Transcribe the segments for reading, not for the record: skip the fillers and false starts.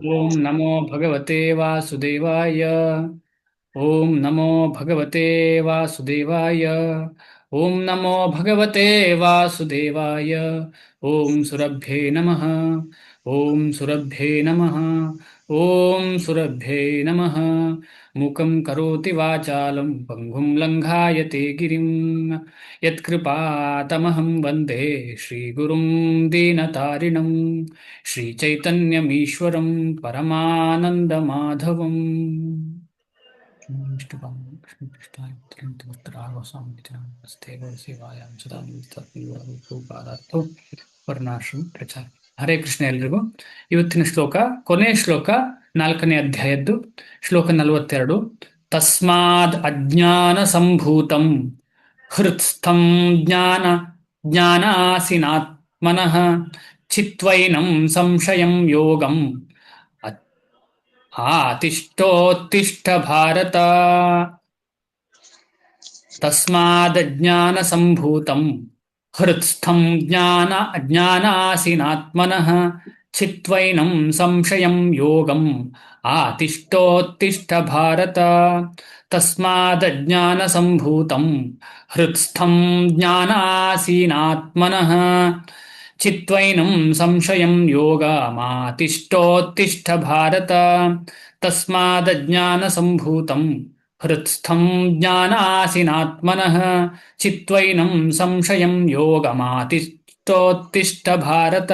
ಓಂ ನಮೋ ಭಗವತೆ ವಾಸುದೇವಾಯ. ಓಂ ನಮೋ ಭಗವತೆ ವಾಸುದೇವಾಯ. ಓಂ ನಮೋ ಭಗವತೆ ವಾಸುದೇವಾಯ. ಓಂ ಸುರಭ್ಯೇ ನಮಃ. ಓಂ ಸುರಭ್ಯೇ ನಮಃ. ಓಂ ಸುರಭ್ಯೇ ನಮಃ. ಮೂಕಂ ಕರೋತಿ ವಾಚಾಲಂ ಪಂಗುಂ ಲಂಘಾಯತೆ ಗಿರಿಂ. ಯತ್ಕೃಪಾತಮಹಂ ವಂದೇ ಶ್ರೀಗುರುಂ ದೀನತಾರಿಣಂ ಶ್ರೀಚೈತನ್ಯಮೀಶ್ವರಂ ಪರಮಾನಂದಮಾಧವಂ. ವರ್ಣಾಶ್ರಮ ಪ್ರಚಾರ. ಹರೇ ಕೃಷ್ಣ ಎಲ್ರಿಗೂ. ಇವತ್ತಿನ ಶ್ಲೋಕ ಕೊನೆಯ ಶ್ಲೋಕ, 4ನೇ ಅಧ್ಯಾಯದ್ದು ಶ್ಲೋಕ 42. ತಸ್ಮಾದ್ ಅಜ್ಞಾನ ಸಂಭೂತಂ ಹೃತ್ಸ್ಥಂ ಜ್ಞಾನಾಸಿನಾತ್ಮನಃ ಚಿತ್ವೈನಂ ಸಂಶಯಂ ಯೋಗಂ ಆತಿಷ್ಠೋತ್ತಿಷ್ಠ ಭಾರತ. ತಸ್ಮಾದಜ್ಞಾನ ಸಂಭೂತಂ ಹೃತ್ಸ್ಥಂ ಜ್ಞಾನಾಸಿನಾತ್ಮನಃ ಚಿತ್ವೈನಂ ಸಂಶಯಂ ಯೋಗಂ ಆತಿಷ್ಠೋತ್ತಿಷ್ಠ ಭಾರತ. ತಸ್ಮಾದಜ್ಞಾನ ಸಂಭೂತಂ ಹೃತ್ಸ್ಥಂ ಜ್ಞಾನಾಸೀನಾತ್ಮನಃ ಚಿತ್ವೈನಂ ಸಂಶಯಂ ಯೋಗಮಾತಿಷ್ಠೋತ್ತಿಷ್ಠ ಭಾರತ. ತಸ್ಮಾದಜ್ಞಾನ ಸಂಭೂತಂ ಹೃತ್ಸ್ಥಂ ಜ್ಞಾನಾಸಿನಾತ್ಮನಃ ಚಿತ್ವೈನಂ ಸಂಶಯಂ ಯೋಗಮಾತಿಷ್ಠೋತ್ತಿಷ್ಠ ಭಾರತ.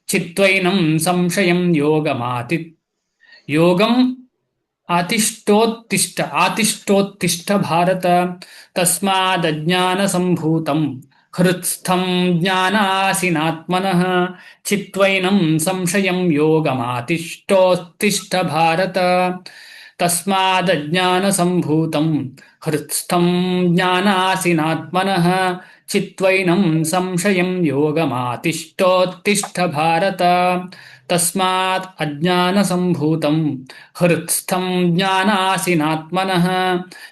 ಚಿತ್ವೈನಂ ಸಂಶಯಂ ಯೋಗಂ ಆತಿಷ್ಠೋತ್ತಿಷ್ಠ ಭಾರತ. ತಸ್ಮಾದಜ್ಞಾನ ಸಂಭೂತಂ ಹೃತ್ಸ್ಥಂ ಜ್ಞಾನಾಸಿನಾತ್ಮನಃ ಚಿತ್ವೈನಂ ಸಂಶಯಂ ಯೋಗಮಾತಿಷ್ಠೋತ್ತಿಷ್ಠ ಭಾರತ. ತಸ್ಮಾದಜ್ಞಾನ ಸಂಭೂತಂ ಹೃತ್ಸ್ಥಂ ಜ್ಞಾನಾಸಿನಾತ್ಮನಃ ಚಿತ್ವೈನಂ ಸಂಶಯಂ ಯೋಗಮಾತಿಷ್ಠೋತ್ತಿಷ್ಠ ಭಾರತ. ತಸ್ಮಾತ್ ಅಜ್ಞಾನ ಸಂಭೂತಂ ಹೃತ್ಸ್ಥಂ ಜ್ಞಾನಾಸಿನಾತ್ಮನಃ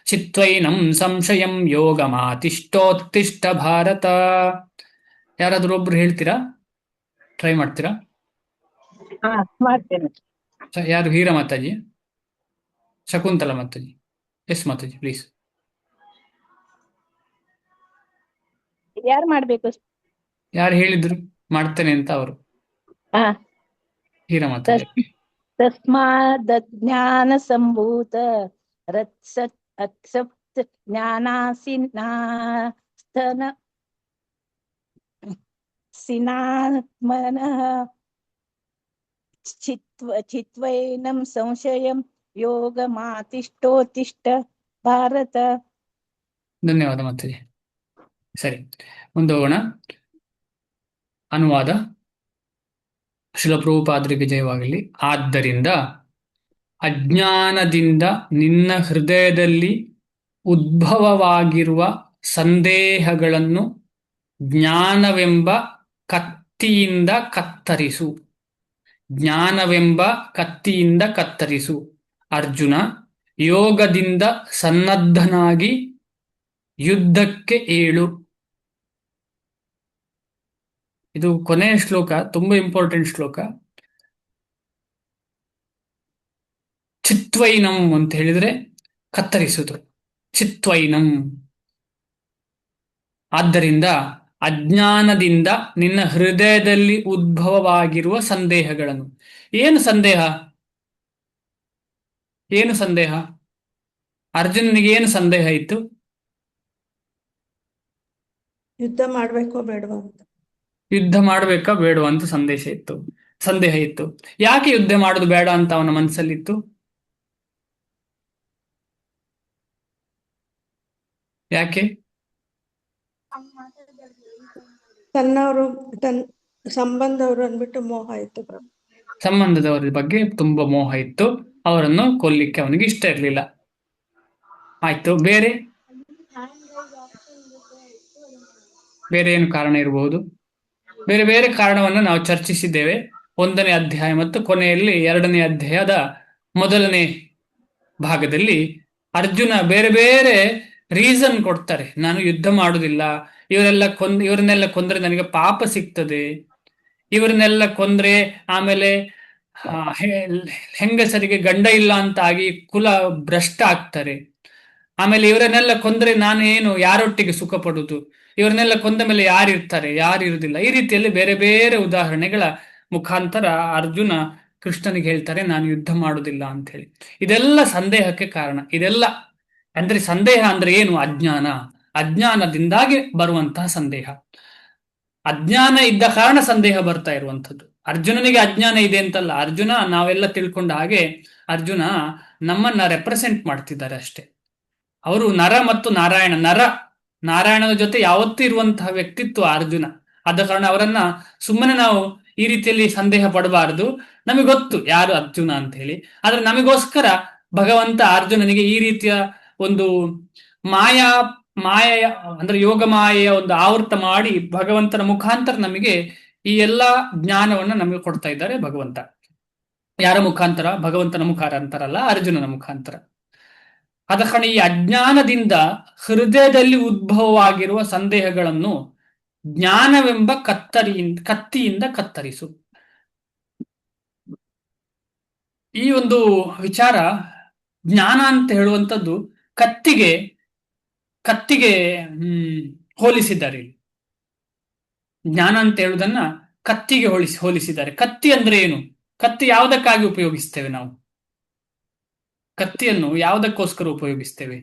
ಚಿತ್ವೈನಂ ಸಂಶಯಂ ಯೋಗಮಾತಿಷ್ಠೋತ್ತಿಷ್ಠ ಭಾರತ. ಯಾರಾದ್ರೂ ಒಬ್ರು ಹೇಳ್ತೀರಾ? ಟ್ರೈ ಮಾಡ್ತೀರಾ? ಮಾಡ್ತೇನೆ. ಯಾರು? ಹೀರಾ ಮಾತಾಜಿ, ಶಕುಂತಲಾ ಮಾತಾಜಿ. Yes Mataji, please. ಯಾರು ಮಾಡ್ಬೇಕು? ಯಾರು ಹೇಳಿದ್ರು ಮಾಡ್ತೇನೆ ಅಂತ ಅವರು? ಹೀರಾ ಮಾತಾಜಿ. ತಸ್ಮಾದಜ್ಞಾನ ಸಂಭೂತ ಅತ್ಸಪ್ತ ಜ್ಞಾನಾಸಿನಾಸ್ತನ ಸಿನಾತ್ಮನಃ ಚಿತ್ವೈನಂ ಸಂಶಯಂ ಯೋಗಮಾತಿಷ್ಠೋತ್ತಿಷ್ಠ ಭಾರತ. ಧನ್ಯವಾದ ಮಾತಾಜಿ. ಸರಿ, ಮುಂದೆ ಹೋಗೋಣ. ಅನುವಾದ. ಶ್ರೀಲ ಪ್ರಭುಪಾದರಿಗೆ ಜಯವಾಗಲಿ. ಆದ್ದರಿಂದ ಅಜ್ಞಾನದಿಂದ ನಿನ್ನ ಹೃದಯದಲ್ಲಿ ಉದ್ಭವವಾಗಿರುವ ಸಂದೇಹಗಳನ್ನು ಜ್ಞಾನವೆಂಬ ಕತ್ತಿಯಿಂದ ಕತ್ತರಿಸು. ಜ್ಞಾನವೆಂಬ ಕತ್ತಿಯಿಂದ ಕತ್ತರಿಸು. ಅರ್ಜುನ, ಯೋಗದಿಂದ ಸನ್ನದ್ಧನಾಗಿ ಯುದ್ಧಕ್ಕೆ ಏಳು. ಇದು ಕೊನೆಯ ಶ್ಲೋಕ, ತುಂಬಾ ಇಂಪಾರ್ಟೆಂಟ್ ಶ್ಲೋಕ. ಚಿತ್ವೈನಂ ಅಂತ ಹೇಳಿದ್ರೆ ಕತ್ತರಿಸುವುದು. ಚಿತ್ವೈನಂ. ಆದ್ದರಿಂದ ಅಜ್ಞಾನದಿಂದ ನಿನ್ನ ಹೃದಯದಲ್ಲಿ ಉದ್ಭವವಾಗಿರುವ ಸಂದೇಹಗಳನ್ನು. ಏನು ಸಂದೇಹ? ಏನು ಸಂದೇಹ? ಅರ್ಜುನನಿಗೆ ಏನು ಸಂದೇಹ ಇತ್ತು? ಯುದ್ಧ ಮಾಡ್ಬೇಕೋ ಬೇಡವಾ ಅಂತ. ಯುದ್ಧ ಮಾಡ್ಬೇಕಾ ಬೇಡವಾ ಅಂತ ಸಂದೇಹ ಇತ್ತು. ಯಾಕೆ ಯುದ್ಧ ಮಾಡೋದು ಬೇಡ ಅಂತ ಅವನ ಮನಸ್ಸಲ್ಲಿತ್ತು? ಯಾಕೆ? ತನ್ನವರು ಸಂಬಂಧವರು ಅಂದ್ಬಿಟ್ಟು ಮೋಹ ಇತ್ತು. ಸಂಬಂಧದವರ ಬಗ್ಗೆ ತುಂಬಾ ಮೋಹ ಇತ್ತು. ಅವರನ್ನು ಕೊಲ್ಲಿಕ್ಕೆ ಅವನಿಗೆ ಇಷ್ಟ ಇರಲಿಲ್ಲ. ಆಯ್ತು, ಬೇರೆ ಏನು ಕಾರಣ ಇರಬಹುದು? ಬೇರೆ ಬೇರೆ ಕಾರಣವನ್ನು ನಾವು ಚರ್ಚಿಸಿದ್ದೇವೆ 1ನೇ ಅಧ್ಯಾಯ ಮತ್ತು ಕೊನೆಯಲ್ಲಿ 2ನೇ ಅಧ್ಯಾಯದ ಮೊದಲನೇ ಭಾಗದಲ್ಲಿ. ಅರ್ಜುನ ಬೇರೆ ಬೇರೆ ರೀಸನ್ ಕೊಡ್ತಾರೆ. ನಾನು ಯುದ್ಧ ಮಾಡುವುದಿಲ್ಲ, ಇವರನ್ನೆಲ್ಲ ಕೊಂದ್ರೆ ನನಗೆ ಪಾಪ ಸಿಗ್ತದೆ, ಇವರನ್ನೆಲ್ಲ ಕೊಂದ್ರೆ ಆಮೇಲೆ ಹೆಂಗಸರಿಗೆ ಗಂಡ ಇಲ್ಲ ಅಂತ ಆಗಿ ಕುಲ ಭ್ರಷ್ಟ ಆಗ್ತಾರೆ. ಆಮೇಲೆ ಇವರನ್ನೆಲ್ಲ ಕೊಂದ್ರೆ ನಾನು ಏನು ಯಾರೊಟ್ಟಿಗೆ ಸುಖ ಪಡುದು, ಇವರನ್ನೆಲ್ಲ ಕೊಂದ ಮೇಲೆ ಯಾರಿರ್ತಾರೆ ಯಾರಿರುವುದಿಲ್ಲ, ಈ ರೀತಿಯಲ್ಲಿ ಬೇರೆ ಬೇರೆ ಉದಾಹರಣೆಗಳ ಮುಖಾಂತರ ಅರ್ಜುನ ಕೃಷ್ಣನಿಗೆ ಹೇಳ್ತಾರೆ ನಾನು ಯುದ್ಧ ಮಾಡುವುದಿಲ್ಲ ಅಂತ ಹೇಳಿ. ಇದೆಲ್ಲ ಸಂದೇಹಕ್ಕೆ ಕಾರಣ. ಇದೆಲ್ಲ ಅಂದ್ರೆ ಸಂದೇಹ ಅಂದ್ರೆ ಏನು? ಅಜ್ಞಾನ. ಅಜ್ಞಾನದಿಂದಾಗಿ ಬರುವಂತಹ ಸಂದೇಹ. ಅಜ್ಞಾನ ಇದ್ದ ಕಾರಣ ಸಂದೇಹ ಬರ್ತಾ ಇರುವಂಥದ್ದು. ಅರ್ಜುನನಿಗೆ ಅಜ್ಞಾನ ಇದೆ ಅಂತಲ್ಲ. ಅರ್ಜುನ ನಾವೆಲ್ಲ ತಿಳ್ಕೊಂಡ ಹಾಗೆ ಅರ್ಜುನ ನಮ್ಮನ್ನ ರೆಪ್ರೆಸೆಂಟ್ ಮಾಡ್ತಿದ್ದಾರೆ ಅಷ್ಟೇ. ಅವರು ನರ ಮತ್ತು ನಾರಾಯಣನ ಜೊತೆ ಯಾವತ್ತೂ ಇರುವಂತಹ ವ್ಯಕ್ತಿತ್ವ ಅರ್ಜುನ. ಆದ ಕಾರಣ ಅವರನ್ನ ಸುಮ್ಮನೆ ನಾವು ಈ ರೀತಿಯಲ್ಲಿ ಸಂದೇಹ ಪಡಬಾರದು. ನಮಗೆ ಗೊತ್ತು ಯಾರು ಅರ್ಜುನ ಅಂತ ಹೇಳಿ. ಆದ್ರೆ ನಮಗೋಸ್ಕರ ಭಗವಂತ ಅರ್ಜುನನಿಗೆ ಈ ರೀತಿಯ ಒಂದು ಮಾಯಾ ಮಾಯೆಯ ಅಂದ್ರೆ ಯೋಗ ಮಾಯೆಯ ಒಂದು ಆವೃತ್ತ ಮಾಡಿ ಭಗವಂತನ ಮುಖಾಂತರ ನಮಗೆ ಈ ಎಲ್ಲಾ ಜ್ಞಾನವನ್ನ ನಮಗೆ ಕೊಡ್ತಾ ಇದ್ದಾರೆ ಭಗವಂತ. ಯಾರ ಮುಖಾಂತರ? ಭಗವಂತನ ಮುಖಾಂತರ ಅಲ್ಲ, ಅರ್ಜುನನ ಮುಖಾಂತರ. ಆದ ಕಾರಣ ಈ ಅಜ್ಞಾನದಿಂದ ಹೃದಯದಲ್ಲಿ ಉದ್ಭವವಾಗಿರುವ ಸಂದೇಹಗಳನ್ನು ಜ್ಞಾನವೆಂಬ ಕತ್ತಿಯಿಂದ ಕತ್ತರಿಸು. ಈ ಒಂದು ವಿಚಾರ ಜ್ಞಾನ ಅಂತ ಹೇಳುವಂಥದ್ದು ಕತ್ತಿಗೆ ಕತ್ತಿಗೆ ಹೋಲಿಸಿದ್ದಾರೆ. ಜ್ಞಾನ ಅಂತ ಹೇಳುವುದನ್ನ ಕತ್ತಿಗೆ ಹೋಲಿಸಿದ್ದಾರೆ. ಕತ್ತಿ ಅಂದ್ರೆ ಏನು? ಕತ್ತಿ ಯಾವುದಕ್ಕಾಗಿ ಉಪಯೋಗಿಸ್ತೇವೆ ನಾವು? ಕತ್ತಿಯನ್ನು ಯಾವುದಕ್ಕೋಸ್ಕರ ಉಪಯೋಗಿಸ್ತೇವೆ?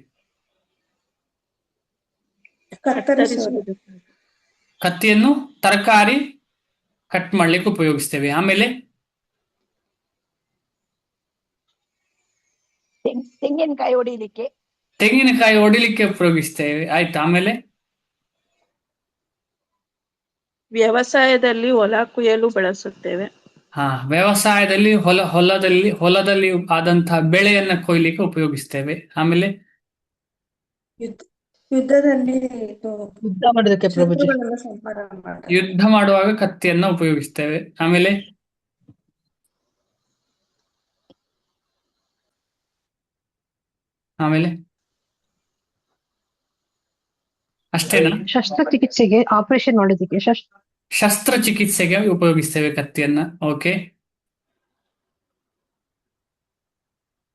ಕತ್ತರಿಸೋದು. ಕತ್ತಿಯನ್ನು ತರಕಾರಿ ಕಟ್ ಮಾಡ್ಲಿಕ್ಕೆ ಉಪಯೋಗಿಸ್ತೇವೆ. ಆಮೇಲೆ ತೆಂಗಿನಕಾಯಿ ಹೊಡಿಲಿಕ್ಕೆ. ತೆಂಗಿನಕಾಯಿ ಹೊಡಿಲಿಕ್ಕೆ ಉಪಯೋಗಿಸ್ತೇವೆ. ಆಯ್ತು. ಆಮೇಲೆ ವ್ಯವಸಾಯದಲ್ಲಿ ಹೊಲ ಕುಯ್ಯಲು ಬಳಸುತ್ತೇವೆ. ವ್ಯವಸಾಯದಲ್ಲಿ ಹೊಲದಲ್ಲಿ ಆದಂತಹ ಬೆಳೆಯನ್ನ ಕೊಯ್ಲಿಕ್ಕೆ ಉಪಯೋಗಿಸ್ತೇವೆ. ಆಮೇಲೆ ಯುದ್ಧದಲ್ಲಿ ಯುದ್ಧ ಮಾಡೋದಕ್ಕೆ ಪ್ರಭುಜಿ. ಶತ್ರುಗಳೆಲ್ಲ ಸಂಹಾರ ಮಾಡೋದು. ಯುದ್ಧ ಮಾಡುವಾಗ ಕತ್ತಿಯನ್ನ ಉಪಯೋಗಿಸ್ತೇವೆ. ಆಮೇಲೆ ಆಮೇಲೆ ಅಷ್ಟೇನಾ? ಶಸ್ತ್ರಚಿಕಿತ್ಸೆಗೆ, ಆಪರೇಷನ್ ಮಾಡೋದಕ್ಕೆ, ಶಸ್ತ್ರಚಿಕಿತ್ಸೆಗೆ ಉಪಯೋಗಿಸ್ತೇವೆ ಕತ್ತಿಯನ್ನ. ಓಕೆ.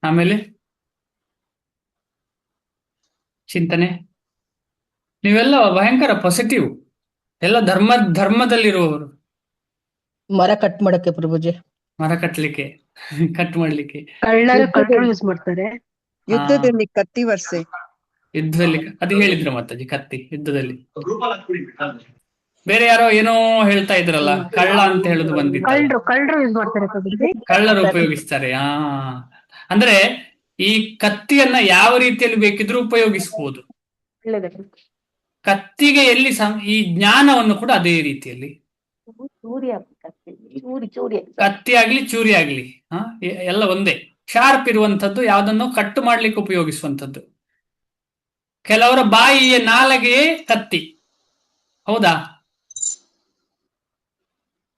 ಆಮೇಲೆ ಚಿಂತನೆ. ನೀವೆಲ್ಲ ಭಯಂಕರ ಪಾಸಿಟಿವ್, ಎಲ್ಲ ಧರ್ಮದಲ್ಲಿರುವವರು. ಮರ ಕಟ್ ಮಾಡಕ್ಕೆ ಪ್ರಭುಜಿ. ಮರ ಕಟ್ಲಿಕ್ಕೆ, ಕಟ್ ಮಾಡ್ಲಿಕ್ಕೆ. ಕಳ್ಳರು ಯೂಸ್ ಮಾಡ್ತಾರೆ. ಯುದ್ಧದಲ್ಲಿ ಕತ್ತಿ ವರ್ಸೆ. ಯುದ್ಧದಲ್ಲಿ ಅದು ಹೇಳಿದ್ರು ಮಾತಾಜಿ, ಕತ್ತಿ ಯುದ್ಧದಲ್ಲಿ. ಬೇರೆ ಯಾರೋ ಏನೋ ಹೇಳ್ತಾ ಇದ್ರಲ್ಲ, ಕಳ್ಳ ಅಂತ ಹೇಳುದು ಬಂದಿತ್ತು. ಕಳ್ಳರು ಯೂಸ್ ಮಾಡ್ತಾರೆ ಪ್ರಭುಜಿ. ಕಳ್ಳರು ಉಪಯೋಗಿಸ್ತಾರೆ. ಅಂದ್ರೆ ಈ ಕತ್ತಿಯನ್ನ ಯಾವ ರೀತಿಯಲ್ಲಿ ಬೇಕಿದ್ರೂ ಉಪಯೋಗಿಸಬಹುದು. ಕತ್ತಿಗೆ ಎಲ್ಲಿ ಈ ಜ್ಞಾನವನ್ನು ಕೂಡ ಅದೇ ರೀತಿಯಲ್ಲಿ. ಕತ್ತಿ ಆಗ್ಲಿ ಚೂರಿ ಆಗ್ಲಿ ಎಲ್ಲ ಒಂದೇ. ಶಾರ್ಪ್ ಇರುವಂತದ್ದು, ಯಾವುದನ್ನು ಕಟ್ ಮಾಡ್ಲಿಕ್ಕೆ ಉಪಯೋಗಿಸುವಂತದ್ದು. ಕೆಲವರ ಬಾಯಿಯ ನಾಲಗೆಯೇ ಕತ್ತಿ, ಹೌದಾ?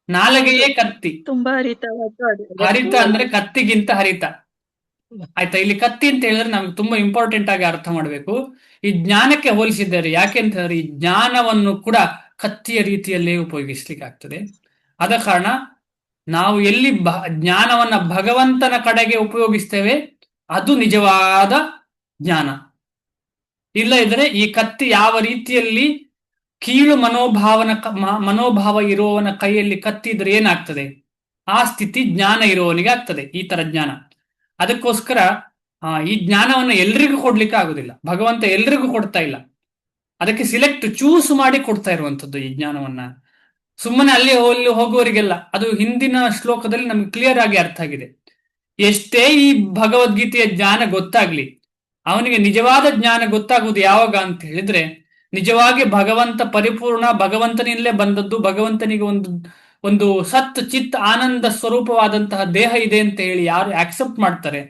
ನಾಲಗೆಯೇ ಕತ್ತಿ. ತುಂಬಾ ಹರಿತ ಅಂದ್ರೆ ಕತ್ತಿಗಿಂತ ಹರಿತ. ಆಯ್ತಾ? ಇಲ್ಲಿ ಕತ್ತಿ ಅಂತ ಹೇಳಿದ್ರೆ ನಮ್ಗೆ ತುಂಬಾ ಇಂಪಾರ್ಟೆಂಟ್ ಆಗಿ ಅರ್ಥ ಮಾಡ್ಬೇಕು. ಈ ಜ್ಞಾನಕ್ಕೆ ಹೋಲಿಸಿದ್ದಾರೆ. ಯಾಕೆ ಅಂತ ಹೇಳಿದ್ರೆ ಈ ಜ್ಞಾನವನ್ನು ಕೂಡ ಕತ್ತಿಯ ರೀತಿಯಲ್ಲೇ ಉಪಯೋಗಿಸ್ಲಿಕ್ಕೆ ಆಗ್ತದೆ. ಆದ ಕಾರಣ ನಾವು ಎಲ್ಲಿ ಜ್ಞಾನವನ್ನ ಭಗವಂತನ ಕಡೆಗೆ ಉಪಯೋಗಿಸ್ತೇವೆ ಅದು ನಿಜವಾದ ಜ್ಞಾನ. ಇಲ್ಲ ಇದ್ರೆ ಈ ಕತ್ತಿ ಯಾವ ರೀತಿಯಲ್ಲಿ ಕೀಳು ಮನೋಭಾವ ಇರುವವನ ಕೈಯಲ್ಲಿ ಕತ್ತಿ ಇದ್ರೆ ಏನಾಗ್ತದೆ? ಆ ಸ್ಥಿತಿ ಜ್ಞಾನ ಇರುವವನಿಗೆ ಆಗ್ತದೆ, ಈ ತರ ಜ್ಞಾನ. ಅದಕ್ಕೋಸ್ಕರ ಈ ಜ್ಞಾನವನ್ನು ಎಲ್ರಿಗೂ ಕೊಡ್ಲಿಕ್ಕೆ ಆಗುದಿಲ್ಲ. ಭಗವಂತ ಎಲ್ರಿಗೂ ಕೊಡ್ತಾ ಇಲ್ಲ. ಅದಕ್ಕೆ ಚೂಸ್ ಮಾಡಿ ಕೊಡ್ತಾ ಇರುವಂತದ್ದು ಈ ಜ್ಞಾನವನ್ನ. ಸುಮ್ಮನೆ ಅಲ್ಲಿ ಹೋಗುವವರಿಗೆಲ್ಲ ಅದು ಹಿಂದಿನ ಶ್ಲೋಕದಲ್ಲಿ ನಮ್ಗೆ ಕ್ಲಿಯರ್ ಆಗಿ ಅರ್ಥ ಆಗಿದೆ. ಎಷ್ಟೇ ಈ ಭಗವದ್ಗೀತೆಯ ಜ್ಞಾನ ಗೊತ್ತಾಗ್ಲಿ, ಅವನಿಗೆ ನಿಜವಾದ ಜ್ಞಾನ ಗೊತ್ತಾಗುವುದು ಯಾವಾಗ ಅಂತ ಹೇಳಿದ್ರೆ, ನಿಜವಾಗಿ ಭಗವಂತ ಪರಿಪೂರ್ಣ, ಭಗವಂತನಿಂದಲೇ ಬಂದದ್ದು, ಭಗವಂತನಿಗೆ ಒಂದು ಸತ್ ಚಿತ್ ಆನಂದ ಸ್ವರೂಪವಾದಂತಹ ದೇಹ ಇದೆ ಅಂತ ಹೇಳಿ ಯಾರು ಆಕ್ಸೆಪ್ಟ್ ಮಾಡ್ತಾರೆ